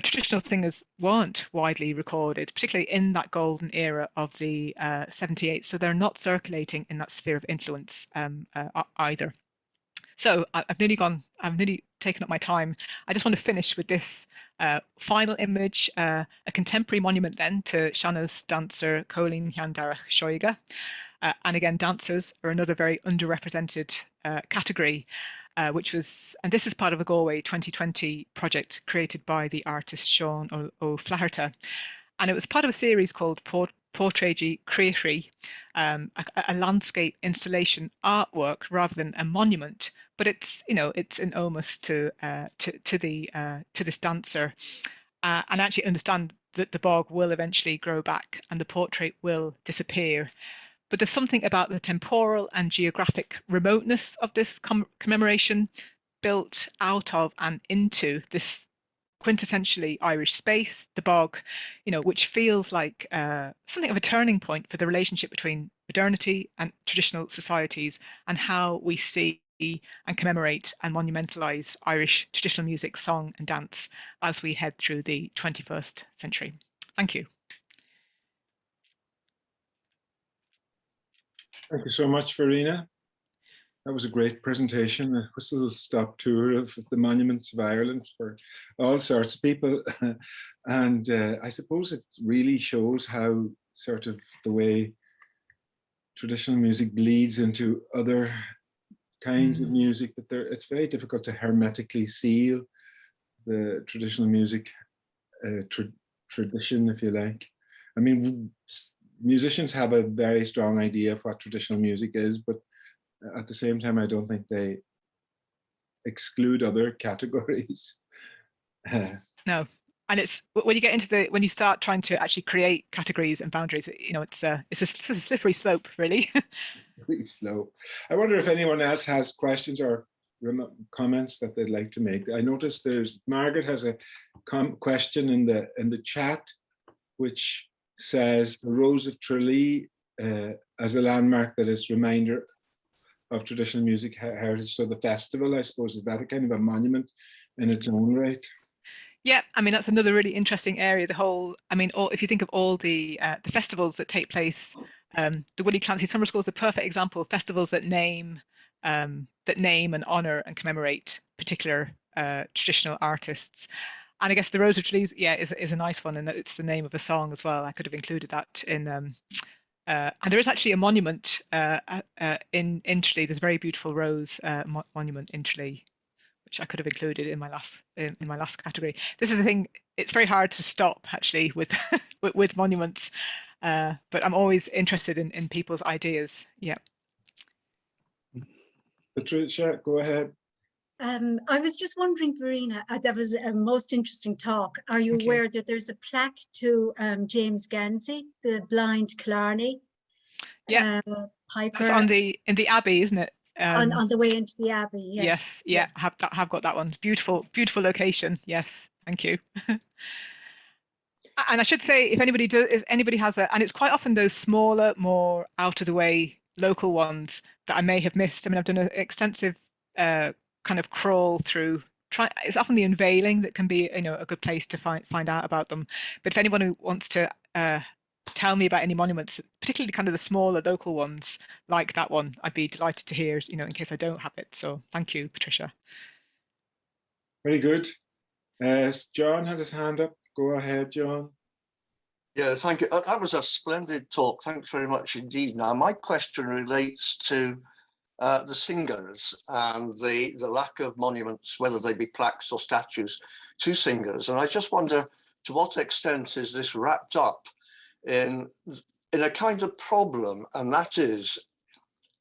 traditional singers weren't widely recorded, particularly in that golden era of the 78, so they're not circulating in that sphere of influence either. So I've nearly taken up my time. I just want to finish with this final image, a contemporary monument then to Seanos dancer Colleen Llandarach Shoiga. And again, dancers are another very underrepresented category, which was, and this is part of a Galway 2020 project created by the artist Sean O'Flaherty. And it was part of a series called Portréigi Creathry, a landscape installation artwork rather than a monument, but it's an homage to this dancer, and actually understand that the bog will eventually grow back and the portrait will disappear. But there's something about the temporal and geographic remoteness of this commemoration, built out of and into this quintessentially Irish space, the bog, which feels like something of a turning point for the relationship between modernity and traditional societies, and how we see and commemorate and monumentalize Irish traditional music, song and dance as we head through the 21st century. Thank you. Thank you so much, Verena. That was a great presentation, a whistle-stop tour of the monuments of Ireland for all sorts of people. And I suppose it really shows how sort of the way traditional music bleeds into other kinds of music, that it's very difficult to hermetically seal the traditional music tradition, if you like. I mean, musicians have a very strong idea of what traditional music is, but at the same time, I don't think they exclude other categories. No, and it's when you get into when you start trying to actually create categories and boundaries, it's a slippery slope, really. Really slow. I wonder if anyone else has questions or comments that they'd like to make. I noticed Margaret has a question in the chat, which says the Rose of Tralee as a landmark that is reminder of traditional music heritage. So the festival, I suppose, is that a kind of a monument in its own right? Yeah, I mean that's another really interesting area. If you think of all the festivals that take place, the Willie Clancy Summer School is the perfect example of festivals that name and honor and commemorate particular traditional artists. And I guess the Rose of Tralee, is a nice one, and it's the name of a song as well. I could have included that in. And there is actually a monument in Tralee. There's a very beautiful rose monument in Tralee, which I could have included in my last category. This is the thing; it's very hard to stop actually with with monuments, but I'm always interested in people's ideas. Yeah. Patricia, go ahead. I was just wondering, Verena, that was a most interesting talk. Are you aware that there's a plaque to James Gansey, the blind Killarney piper? That's in the Abbey, isn't it? On the way into the Abbey, yes. Yes, yeah, I have got that one. Beautiful location. Yes, thank you. And I should say, if anybody has and it's quite often those smaller, more out of the way local ones that I may have missed. I mean, I've done an extensive kind of crawl through. It's often the unveiling that can be, a good place to find out about them. But if anyone who wants to tell me about any monuments, particularly kind of the smaller local ones like that one, I'd be delighted to hear, in case I don't have it. So thank you, Patricia. Very good. John had his hand up. Go ahead, John. Yeah, thank you. That was a splendid talk. Thanks very much indeed. Now, my question relates to the singers and the lack of monuments, whether they be plaques or statues, to singers. And I just wonder, to what extent is this wrapped up in a kind of problem? And that is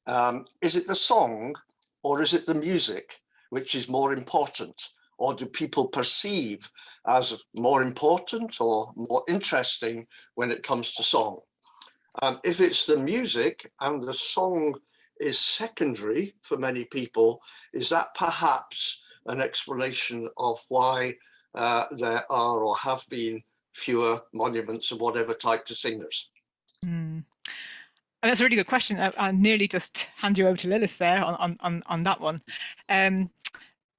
it the song or is it the music which is more important? Or do people perceive as more important or more interesting when it comes to song? If it's the music and the song is secondary for many people, is that perhaps an explanation of why there are or have been fewer monuments of whatever type to singers? And that's a really good question. I nearly just hand you over to Lilith there on that one.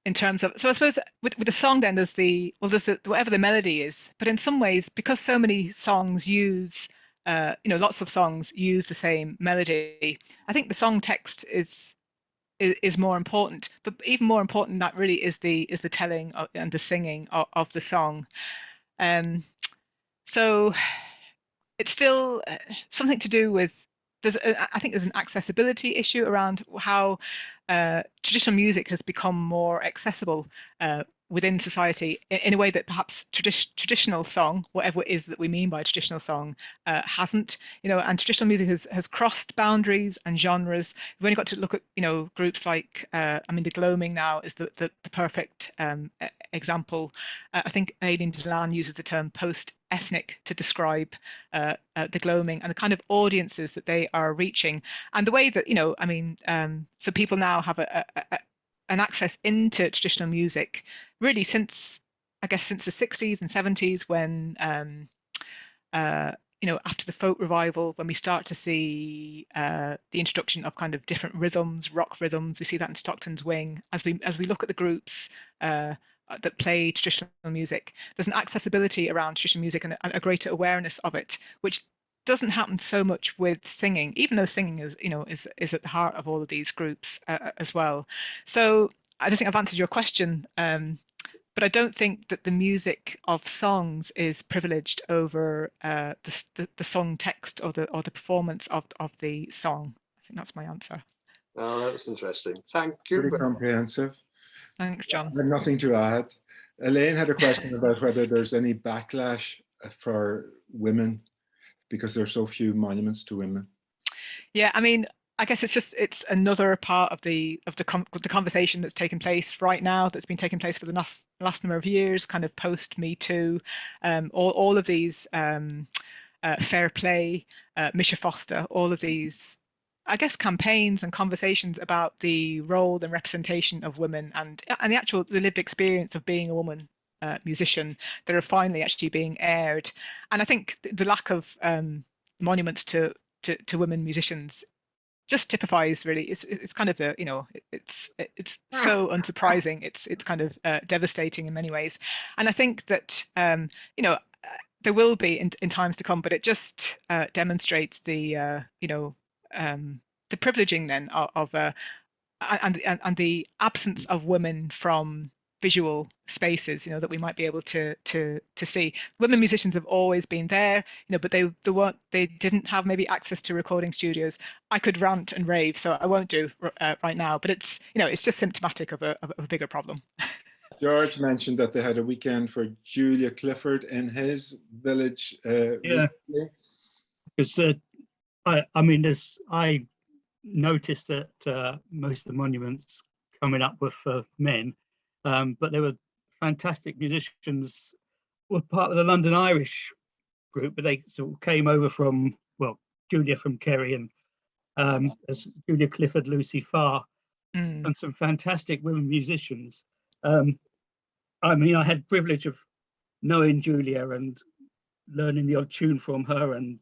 In terms of, so I suppose with the song, then there's whatever the melody is, but in some ways, because so many songs use, lots of songs use the same melody, I think the song text is more important. But even more important than that really is the telling and the singing of the song. So it's still something to do with. I think there's an accessibility issue around how traditional music has become more accessible within society in a way that perhaps traditional song, whatever it is that we mean by traditional song, hasn't. And traditional music has crossed boundaries and genres. We've only got to look at groups like the Gloaming now is the perfect example. I think Aileen Delan uses the term post-ethnic to describe the Gloaming and the kind of audiences that they are reaching, and the way that so people now have an access into traditional music really since the 60s and 70s, when after the folk revival, when we start to see the introduction of kind of different rhythms, rock rhythms. We see that in Stockton's Wing. As we look at the groups that play traditional music, there's an accessibility around traditional music and a greater awareness of it, which doesn't happen so much with singing, even though singing is, is at the heart of all of these groups as well. So I don't think I've answered your question, but I don't think that the music of songs is privileged over the song text or the performance of the song. I think that's my answer. Oh, that's interesting. Thank you. Pretty comprehensive. Thanks, John. I have nothing to add. Elaine had a question about whether there's any backlash for women because there are so few monuments to women. Yeah, I mean, I guess it's another part of the conversation that's taking place right now, that's been taking place for the last number of years, kind of post Me Too, all of these fair play, Misha Foster, all of these, I guess, campaigns and conversations about the role and representation of women and the lived experience of being a woman musician that are finally actually being aired. And I think the lack of monuments to women musicians just typifies, really, it's kind of the, it's so unsurprising, it's kind of devastating in many ways. And I think that there will be in times to come, but it just demonstrates the the privileging then of and the absence of women from visual spaces, that we might be able to see. Women musicians have always been there, but they didn't have maybe access to recording studios. I could rant and rave, so I won't do right now, but it's just symptomatic of a bigger problem. George mentioned that they had a weekend for Julia Clifford in his village. Yeah, because I noticed that most of the monuments coming up were for men, but there were fantastic musicians. Were part of the London Irish group, but they sort of came over from, well, Julia from Kerry and as Julia Clifford, Lucy Farr, and some fantastic women musicians. I mean, I had the privilege of knowing Julia and learning the odd tune from her and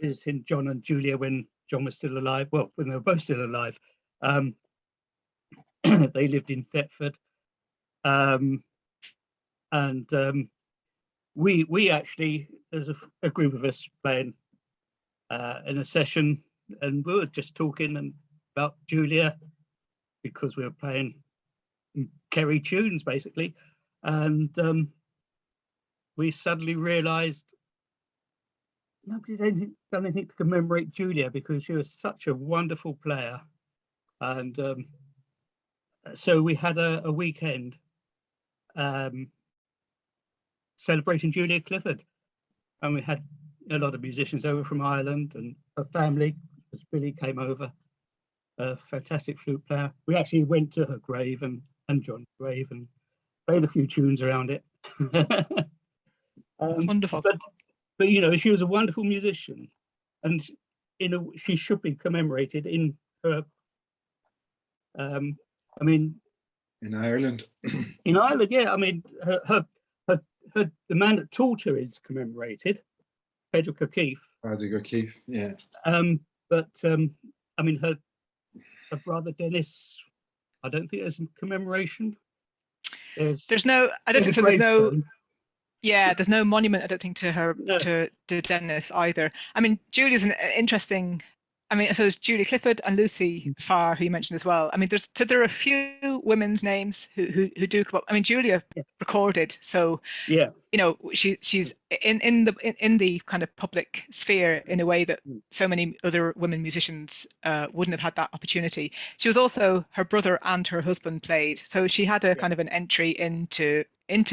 visiting John and Julia when John was still alive. Well, when they were both still alive. They lived in Thetford. We actually, as a group of us playing in a session, and we were just talking about Julia because we were playing Kerry tunes basically, and we suddenly realized nobody done anything to commemorate Julia because she was such a wonderful player. And so we had a weekend celebrating Julia Clifford, and we had a lot of musicians over from Ireland and her family, because Billy came over, a fantastic flute player. We actually went to her grave and John's grave and played a few tunes around it. Wonderful. But she was a wonderful musician, and she should be commemorated in her. In Ireland. In Ireland, yeah. I mean, the man that taught her is commemorated, Padraig O'Keefe. Padraig O'Keefe, yeah. But I mean, her brother Dennis, I don't think there's a commemoration. There's no monument, I don't think, to her, to Dennis either. I mean, Julia's an interesting. I mean, if it was Julia Clifford and Lucy Farr, who you mentioned as well. I mean, there are a few women's names who do come up. I mean, Julia recorded, so yeah, she's in the kind of public sphere in a way that so many other women musicians wouldn't have had that opportunity. She was also, her brother and her husband played, so she had a kind of an entry into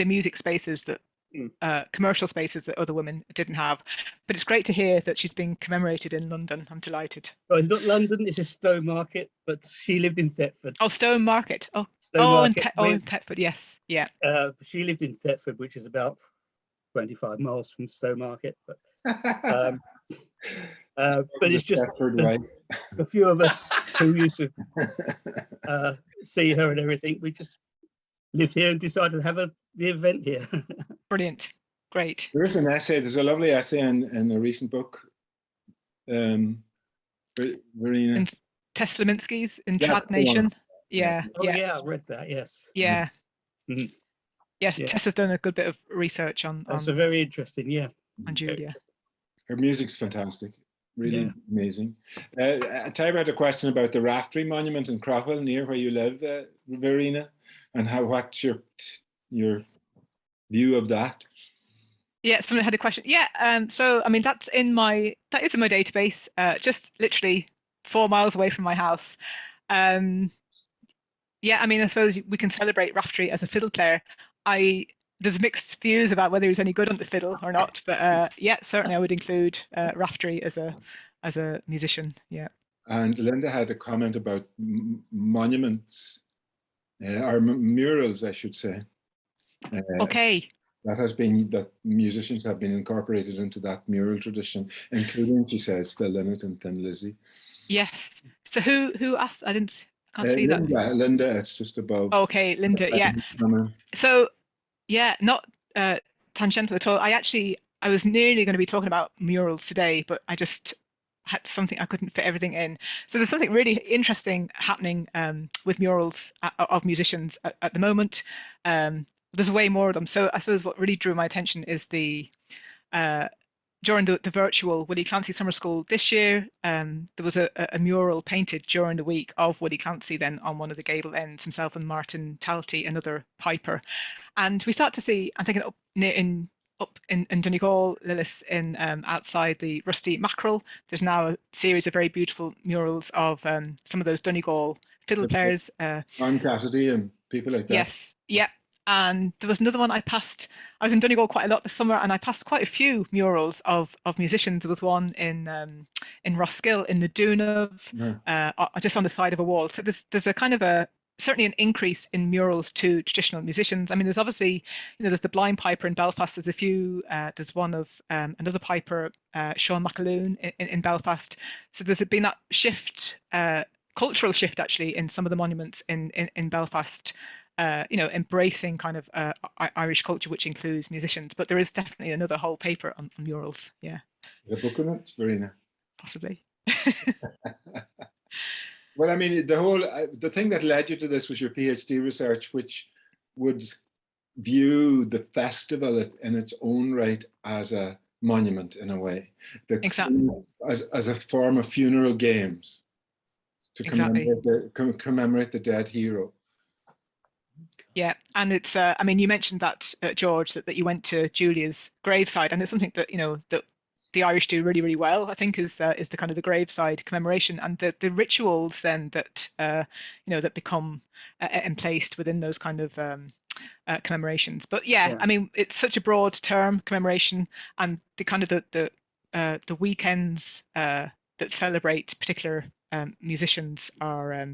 music spaces that. Commercial spaces that other women didn't have, but it's great to hear that she's being commemorated in London. I'm delighted. Oh, it's not London, it's Stone Market, but she lived in Thetford. Oh, Stone Market. In Thetford, yes, yeah. She lived in Thetford, which is about 25 miles from Stone Market, but it's just a few of us who used to see her and everything. We just lived here and decided to have the event here. Brilliant. Great. There is an essay, there's a lovely essay in a recent book. Verena. In Teslaminsky's in Trad Nation. Yeah. Oh, yeah, I read that, yes. Yeah. Mm-hmm. Yes, yeah. Tess has done a good bit of research on That's a very interesting, yeah. On Julia. Her music's fantastic, really Yeah. amazing. Tyra had a question about the Raftery Monument in Crowell, near where you live, Verena, and what's your view of that? Yeah, someone had a question. Yeah, so I mean that is in my database, just literally 4 miles away from my house. Yeah, I mean, I suppose we can celebrate Raftery as a fiddle player. There's mixed views about whether he's any good on the fiddle or not, but yeah, certainly I would include Raftery as a musician. Yeah. And Linda had a comment about monuments, or murals, I should say. Okay. That musicians have been incorporated into that mural tradition, including, she says, Phil Lynott and Thin Lizzy. Yes. So who asked? I can't see that. Linda, it's just above. Okay, Linda. Yeah. So yeah, not tangential at all. I was nearly going to be talking about murals today, but I just had something, I couldn't fit everything in. So there's something really interesting happening with murals of musicians at the moment. There's way more of them. So I suppose what really drew my attention is during the virtual Willie Clancy Summer School this year, there was a mural painted during the week of Willie Clancy then on one of the gable ends, himself and Martin Talty, another piper. And we start to see, I'm thinking up in Donegal, Lillis, in outside the Rusty Mackerel, there's now a series of very beautiful murals of some of those Donegal fiddle players. Arm Cassidy and people like that. Yes, yeah. And there was another one I was in Donegal quite a lot this summer, and I passed quite a few murals of musicians. There was one in Roskill in the Dúnmh, just on the side of a wall. So there's a kind of certainly an increase in murals to traditional musicians. I mean, there's obviously, there's the blind piper in Belfast. There's a few. There's one of another piper, Sean McAloon in Belfast. So there's been that shift, cultural shift actually in some of the monuments in Belfast. Embracing kind of Irish culture, which includes musicians. But there is definitely another whole paper on murals. Yeah. The book on it, Verena. Possibly. Well, I mean, the thing that led you to this was your PhD research, which would view the festival in its own right as a monument in a way, exactly, as a form of funeral games to commemorate the dead hero. Yeah, and it's I mean, you mentioned that George, that you went to Julia's graveside, and it's something that that the Irish do really, really well. I think is the kind of the graveside commemoration and the rituals then that that become emplaced within those kind of commemorations. But yeah, I mean, it's such a broad term, commemoration, and the kind of the weekends that celebrate particular musicians are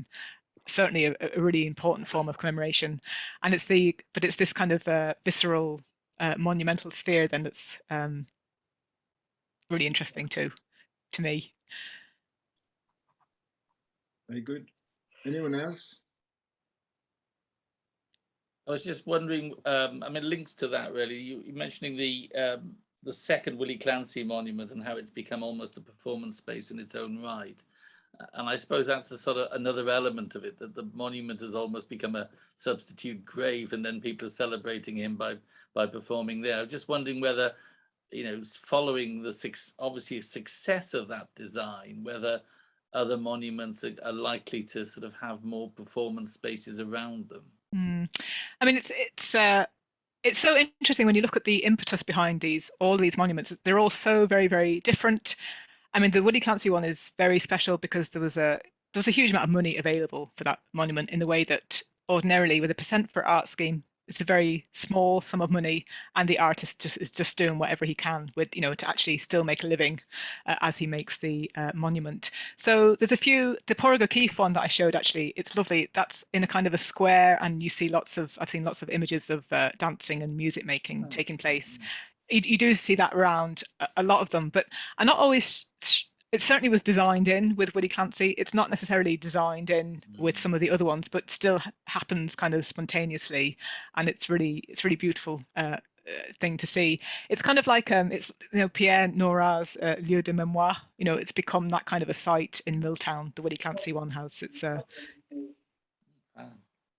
certainly a really important form of commemoration, and it's this kind of visceral monumental sphere then that's really interesting to me. Very good. Anyone else? I was just wondering, I mean, links to that really, you mentioning the second Willie Clancy monument and how it's become almost a performance space in its own right. And I suppose that's the sort of another element of it, that the monument has almost become a substitute grave, and then people are celebrating him by performing there. I was just wondering whether, following the obviously success of that design, whether other monuments are likely to sort of have more performance spaces around them. I mean, it's so interesting when you look at the impetus behind all these monuments. They're all so very, very different. I mean, the Willie Clancy one is very special because there was a huge amount of money available for that monument, in the way that ordinarily with a percent for art scheme, it's a very small sum of money, and the artist is just doing whatever he can with, to actually still make a living as he makes the monument. So there's a few, the Porrigo Keefe one that I showed, actually, it's lovely. That's in a kind of a square, and you see I've seen lots of images of dancing and music making taking place. You do see that around a lot of them, but I'm not always. It certainly was designed in with Willie Clancy. It's not necessarily designed in with some of the other ones, but still happens kind of spontaneously, and it's really beautiful thing to see. It's kind of like it's Pierre Nora's lieu de mémoire. It's become that kind of a site in Milltown. The Willie Clancy one has. It's Go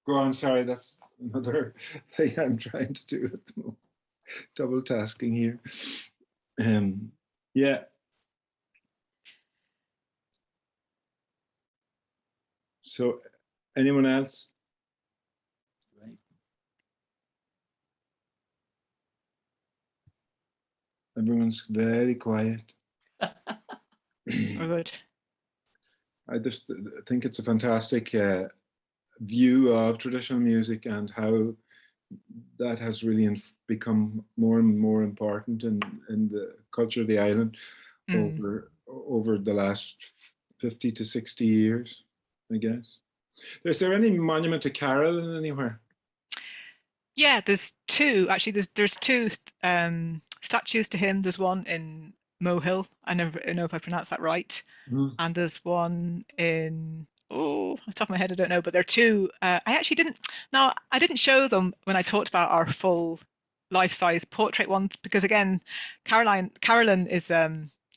on. Sorry, that's another thing I'm trying to do at the moment. Double tasking here. Yeah. So, anyone else? Right. Everyone's very quiet. Good. I just think it's a fantastic view of traditional music and how that has really become more and more important in the culture of the island over the last 50 to 60 years, I guess. Is there any monument to Carolyn anywhere? Yeah, there's two actually. There's two statues to him. There's one in Mohill. I never know if I pronounced that right. And there's one in off the top of my head I don't know, but there are two. I actually didn't. No, I didn't show them when I talked about our full life-size portrait ones because again, Carolyn is a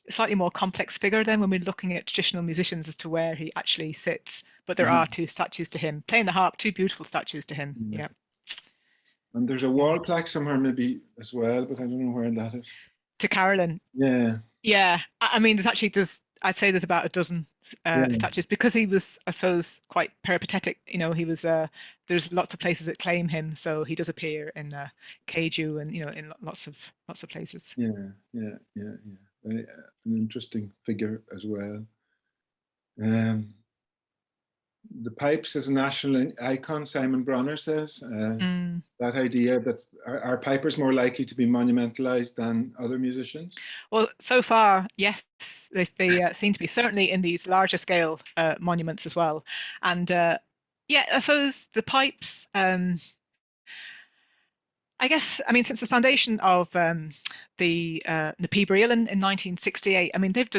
slightly more complex figure than when we're looking at traditional musicians as to where he actually sits. But there are two statues to him playing the harp. Two beautiful statues to him. Yeah. And there's a wall plaque somewhere maybe as well, but I don't know where that is. To Carolyn. Yeah. Yeah. I mean, I'd say there's about a dozen statues because he was, I suppose, quite peripatetic. You know, he was. There's lots of places that claim him, so he does appear in Keju and in lots of places. Yeah. Very, an interesting figure as well. The pipes as a national icon, Simon Bronner says. That idea that are pipers more likely to be monumentalized than other musicians? Well, so far, yes, they seem to be, certainly in these larger scale monuments as well. And yeah, I suppose the pipes, I guess, I mean, since the foundation of the Napibriel in 1968, I mean, they've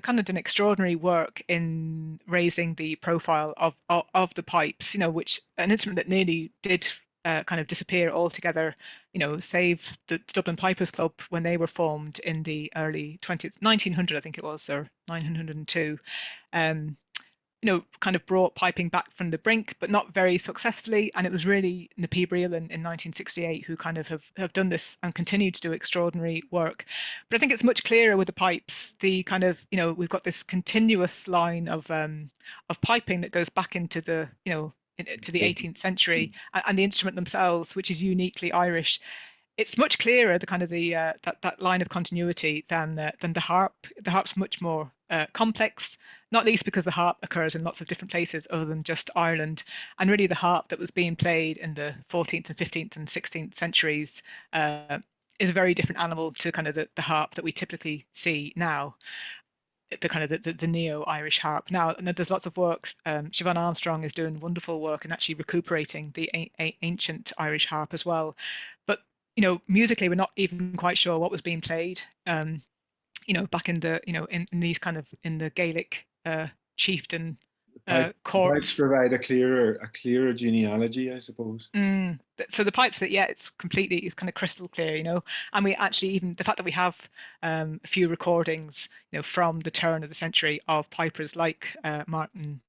kind of done extraordinary work in raising the profile of the pipes, which an instrument that nearly did kind of disappear altogether, save the Dublin Pipers Club when they were formed in the early 1900, I think it was, or 902. Kind of brought piping back from the brink, but not very successfully. And it was really Napibriel in 1968 who kind of have done this and continue to do extraordinary work. But I think it's much clearer with the pipes. The kind of, we've got this continuous line of piping that goes back into the, to the 18th century, and the instrument themselves, which is uniquely Irish. It's much clearer, the kind of that line of continuity than the harp. The harp's much more complex, not least because the harp occurs in lots of different places other than just Ireland. And really, the harp that was being played in the 14th and 15th and 16th centuries is a very different animal to kind of the harp that we typically see now. The kind of the neo-Irish harp now, and there's lots of work. Siobhan Armstrong is doing wonderful work in actually recuperating the ancient Irish harp as well. But musically, we're not even quite sure what was being played. Back in the in these kind of in the Gaelic chieftain pipes provide a clearer genealogy, I suppose. So the pipes that it's kind of crystal clear, and we actually, even the fact that we have a few recordings from the turn of the century of pipers like Martin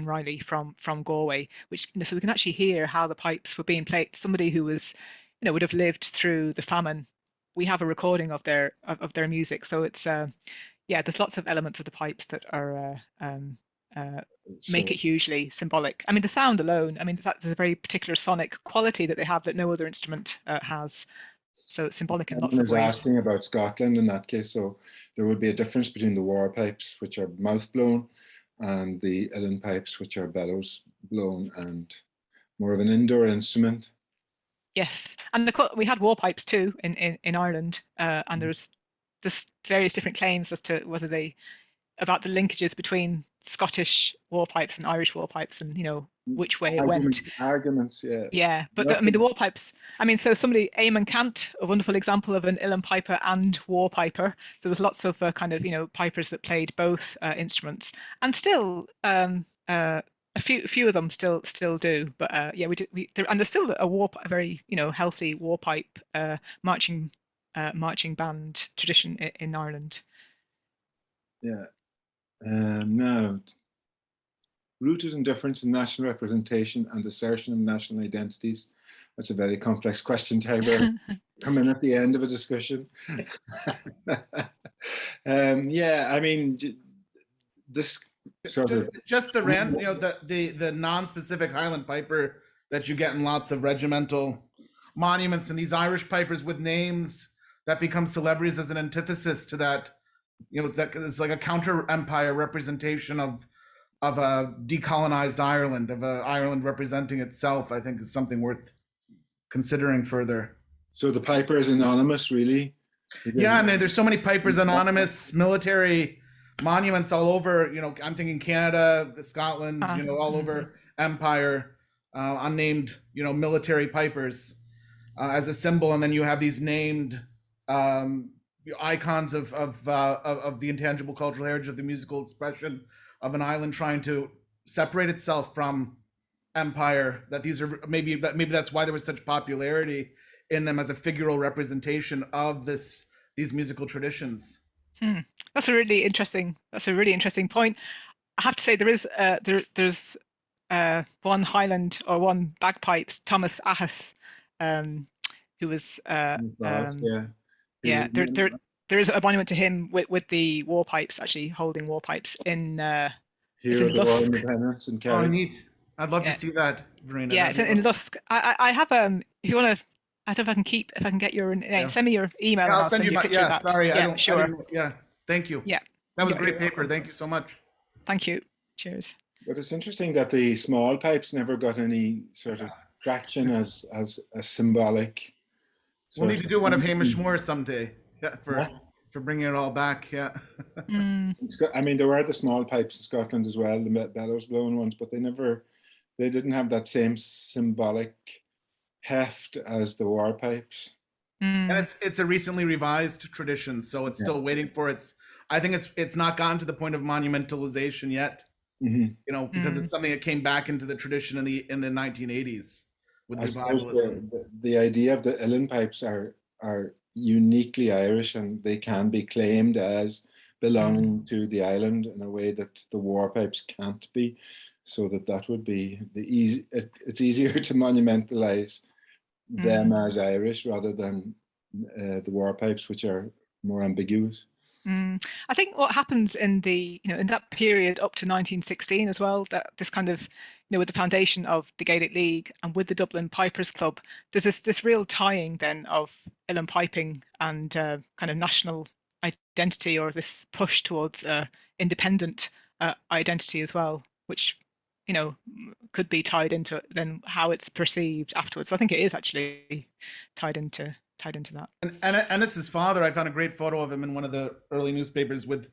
Riley from Galway, which so we can actually hear how the pipes were being played. Somebody who was would have lived through the famine. We have a recording of their music, so it's there's lots of elements of the pipes that are make it hugely symbolic. I mean, the sound alone, I mean, there's a very particular sonic quality that they have that no other instrument has. So it's symbolic in lots of ways. Someone is asking about Scotland in that case. So there would be a difference between the war pipes, which are mouth blown, and the uilleann pipes, which are bellows blown and more of an indoor instrument. Yes, and we had war pipes too in Ireland, and there's various different claims as to whether about the linkages between Scottish war pipes and Irish war pipes, and which way it went. Arguments, yeah. Yeah, but I mean the war pipes. I mean, so Eamon Cant, a wonderful example of an uilleann piper and war piper. So there's lots of kind of pipers that played both instruments, and still a few of them still do. But and there's still a very healthy war pipe marching band tradition in Ireland. Yeah. Now, rooted in difference in national representation and assertion of national identities. That's a very complex question, Tiber. Come in at the end of a discussion. Yeah, I mean, this sort of Just the the non-specific Highland piper that you get in lots of regimental monuments, and these Irish pipers with names that become celebrities as an antithesis to that. That it's like a counter empire representation of a decolonized Ireland, of Ireland representing itself. I think is something worth considering further. So the piper is anonymous, really. Yeah, I mean, there's so many pipers anonymous military monuments all over. I'm thinking Canada, Scotland. All over empire, unnamed. Military pipers as a symbol, and then you have these named icons of the intangible cultural heritage of the musical expression of an island trying to separate itself from empire. That these are maybe that's why there was such popularity in them as a figural representation of these musical traditions. That's a really interesting point. I have to say there is there's one Highland or one bagpipes, Thomas Ahas, who was there is a monument to him with the war pipes, actually holding war pipes in Hero in of the War Lusk. Independence in Kerry. Oh, neat. I'd love to see that, Verena. Yeah, it's in Lusk. I have if you want to, I don't know if I can get your name. Yeah. Send me your email. Yeah, and I'll send you a picture of that. Sorry, yeah, sure. Thank you. Yeah, that was great paper. Thank you so much. Thank you. Cheers. But it's interesting that the small pipes never got any sort of traction as a symbolic. We'll need to do one of Hamish Moore someday. Yeah, for bringing it all back. Yeah. I mean, there were the small pipes in Scotland as well, the bellows blowing ones, but they didn't have that same symbolic heft as the war pipes. And it's a recently revised tradition, so it's still waiting for its. I think it's not gotten to the point of monumentalisation yet. Because it's something that came back into the tradition in the 1980s with revivalism. The idea of the uilleann pipes are uniquely Irish, and they can be claimed as belonging to the island in a way that the war pipes can't be. So that would be it's easier to monumentalize them as Irish rather than the war pipes, which are more ambiguous. I think what happens in in that period up to 1916 as well, that this kind of with the foundation of the Gaelic League and with the Dublin Pipers Club, there's this real tying then of uilleann piping and kind of national identity, or this push towards independent identity as well, which could be tied into then how it's perceived afterwards. I think it is actually tied into that. And Ennis's father, I found a great photo of him in one of the early newspapers with,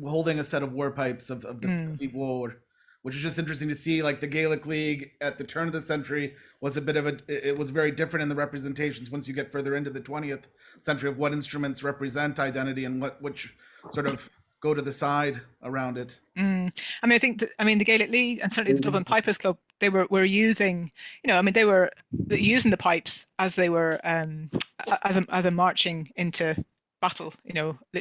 holding a set of war pipes of the Fife War, which is just interesting to see. Like the Gaelic League at the turn of the century was it was very different in the representations once you get further into the 20th century of what instruments represent identity and which sort of go to the side around it. I mean, I think the Gaelic League and certainly the Dublin Pipers Club, they were using, they were using the pipes as they were as a marching into battle,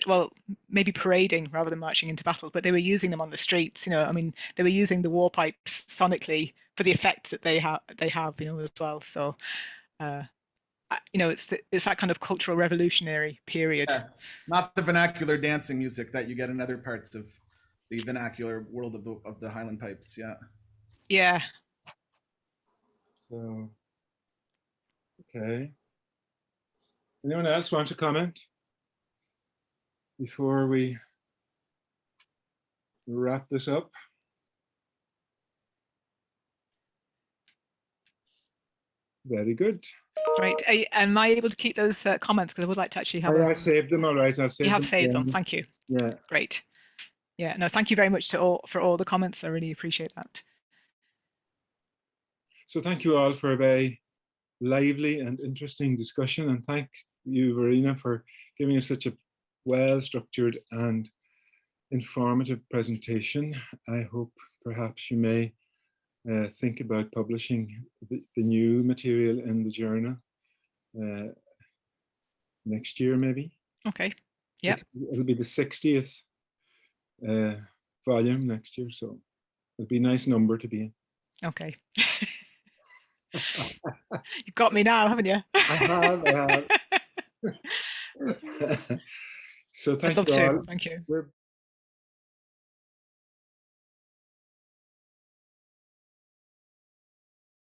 well, maybe parading rather than marching into battle, but they were using them on the streets. They were using the war pipes sonically for the effect that they have, as well. So, it's that kind of cultural revolutionary period. Yeah. Not the vernacular dancing music that you get in other parts of the vernacular world of the Highland pipes. Yeah. Yeah. So, okay. Anyone else want to comment before we wrap this up? Very good. Great. Am I able to keep those comments? Because I would like to actually have. I saved them. All right. I'll save them. You have saved them. Thank you. Yeah. Great. Yeah. No. Thank you very much for all the comments. I really appreciate that. So thank you all for a very lively and interesting discussion, and thank you, Verena, for giving us such a well-structured and informative presentation. I hope perhaps you may think about publishing the new material in the journal next year, maybe. Okay. Yeah. It'll be the 60th volume next year, so it'll be a nice number to be in. Okay. You've got me now, haven't you? I have. So I'd thank love you to. all. Thank you. We're